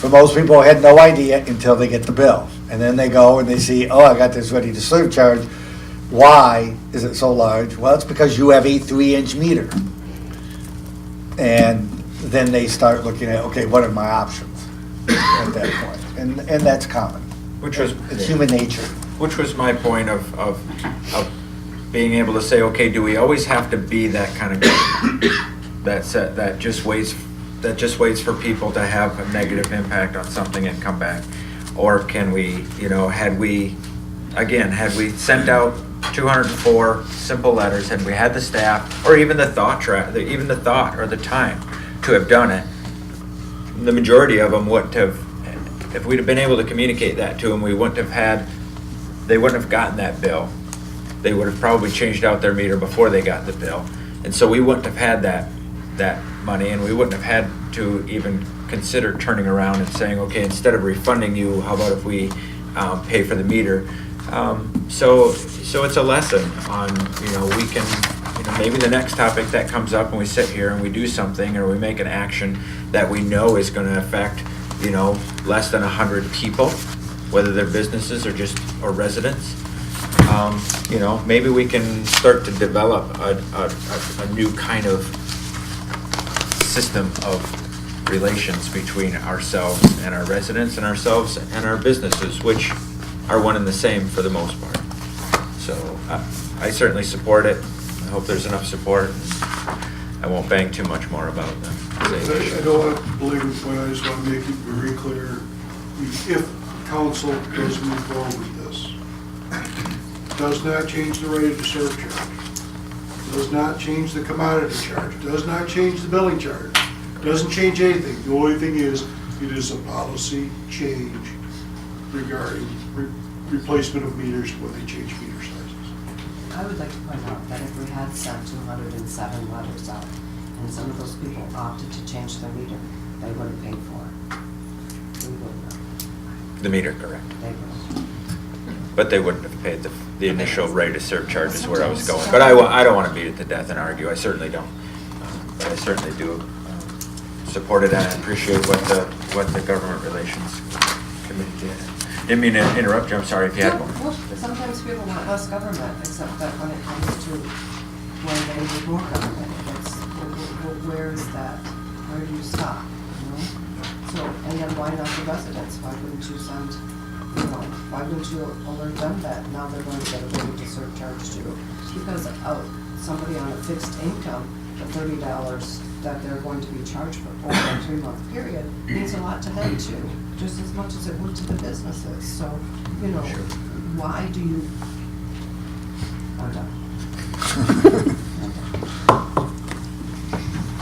For most people, I had no idea until they get the bill. And then they go and they see, oh, I got this ready-to-serve charge. Why is it so large? Well, it's because you have a 3-inch meter. And then they start looking at, okay, what are my options at that point? And that's common. It's human nature. Which was my point of being able to say, okay, do we always have to be that kind of guy that just waits for people to have a negative impact on something and come back? Or can we, had we sent out 204 simple letters, had we had the staff or even the thought or the time to have done it, the majority of them wouldn't have, if we'd have been able to communicate that to them, they wouldn't have gotten that bill. They would have probably changed out their meter before they got the bill. And so we wouldn't have had that money, and we wouldn't have had to even consider turning around and saying, okay, instead of refunding you, how about if we pay for the meter? So it's a lesson on, we can, maybe the next topic that comes up and we sit here and we do something or we make an action that we know is going to affect, less than 100 people, whether they're businesses or residents. Maybe we can start to develop a new kind of system of relations between ourselves and our residents and ourselves and our businesses, which are one and the same for the most part. So I certainly support it. I hope there's enough support. I won't bang too much more about them. I don't want to belabor the point. I just want to make it very clear. If council does move forward with this, does not change the rate to serve charge, does not change the commodity charge, does not change the billing charge, doesn't change anything. The only thing is, it is a policy change regarding replacement of meters when they change meter sizes. I would like to point out that if we had sent 207 letters out, and some of those people opted to change their meter, they would have paid for it. We would not. The meter, correct. They would. But they wouldn't have paid the initial rate of serve charge is where I was going. But I don't want to beat it to death and argue. I certainly don't. But I certainly do support it, and I appreciate what the government relations committee did. Didn't mean to interrupt you. I'm sorry if you had one. Well, sometimes people want less government, except that when it comes to when they need more government, where is that? Where do you stop? So, and then why not the residents? Why wouldn't you send, why wouldn't you alert them that now they're going to get a rate to serve charge too? Because somebody on a fixed income, the $30 that they're going to be charged for over a 3-month period means a lot to them too, just as much as it would to the businesses. So, why do you? I'm done.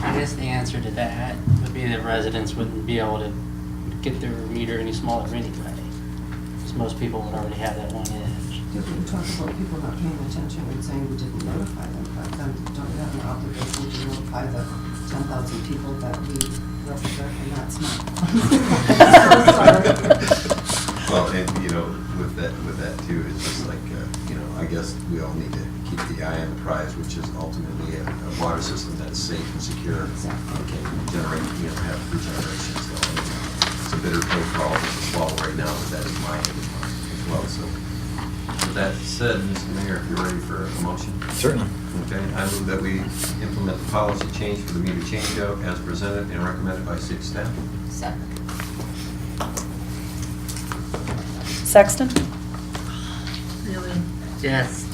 I guess the answer to that would be that residents wouldn't be able to get their meter any smaller anyway. So most people would already have that one edge. If we talk about people not paying attention and saying we didn't notify them, but then don't we have an obligation to notify the 10,000 people that we represent, and that's not. Well, and, you know, with that too, it's just like, you know, I guess we all need to keep the eye on the prize, which is ultimately a water system that's safe and secure and can generate, you know, have three generations. So it's a bitter pill for all of us to swallow right now, but that is my end as well. So with that said, Mr. Mayor, if you're ready for a motion. Certainly. Okay, I move that we implement the policy change for the meter changeout as presented and recommended by city staff. Second. Sexton? Really? Yes.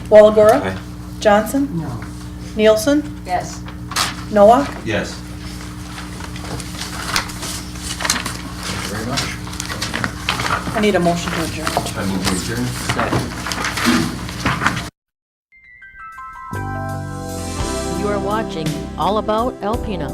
Walagora? Aye. Johnson? No. Nielsen? Yes. Noah? Yes. Thank you very much. I need a motion to adjourn. I move to adjourn. You are watching All About Alpena.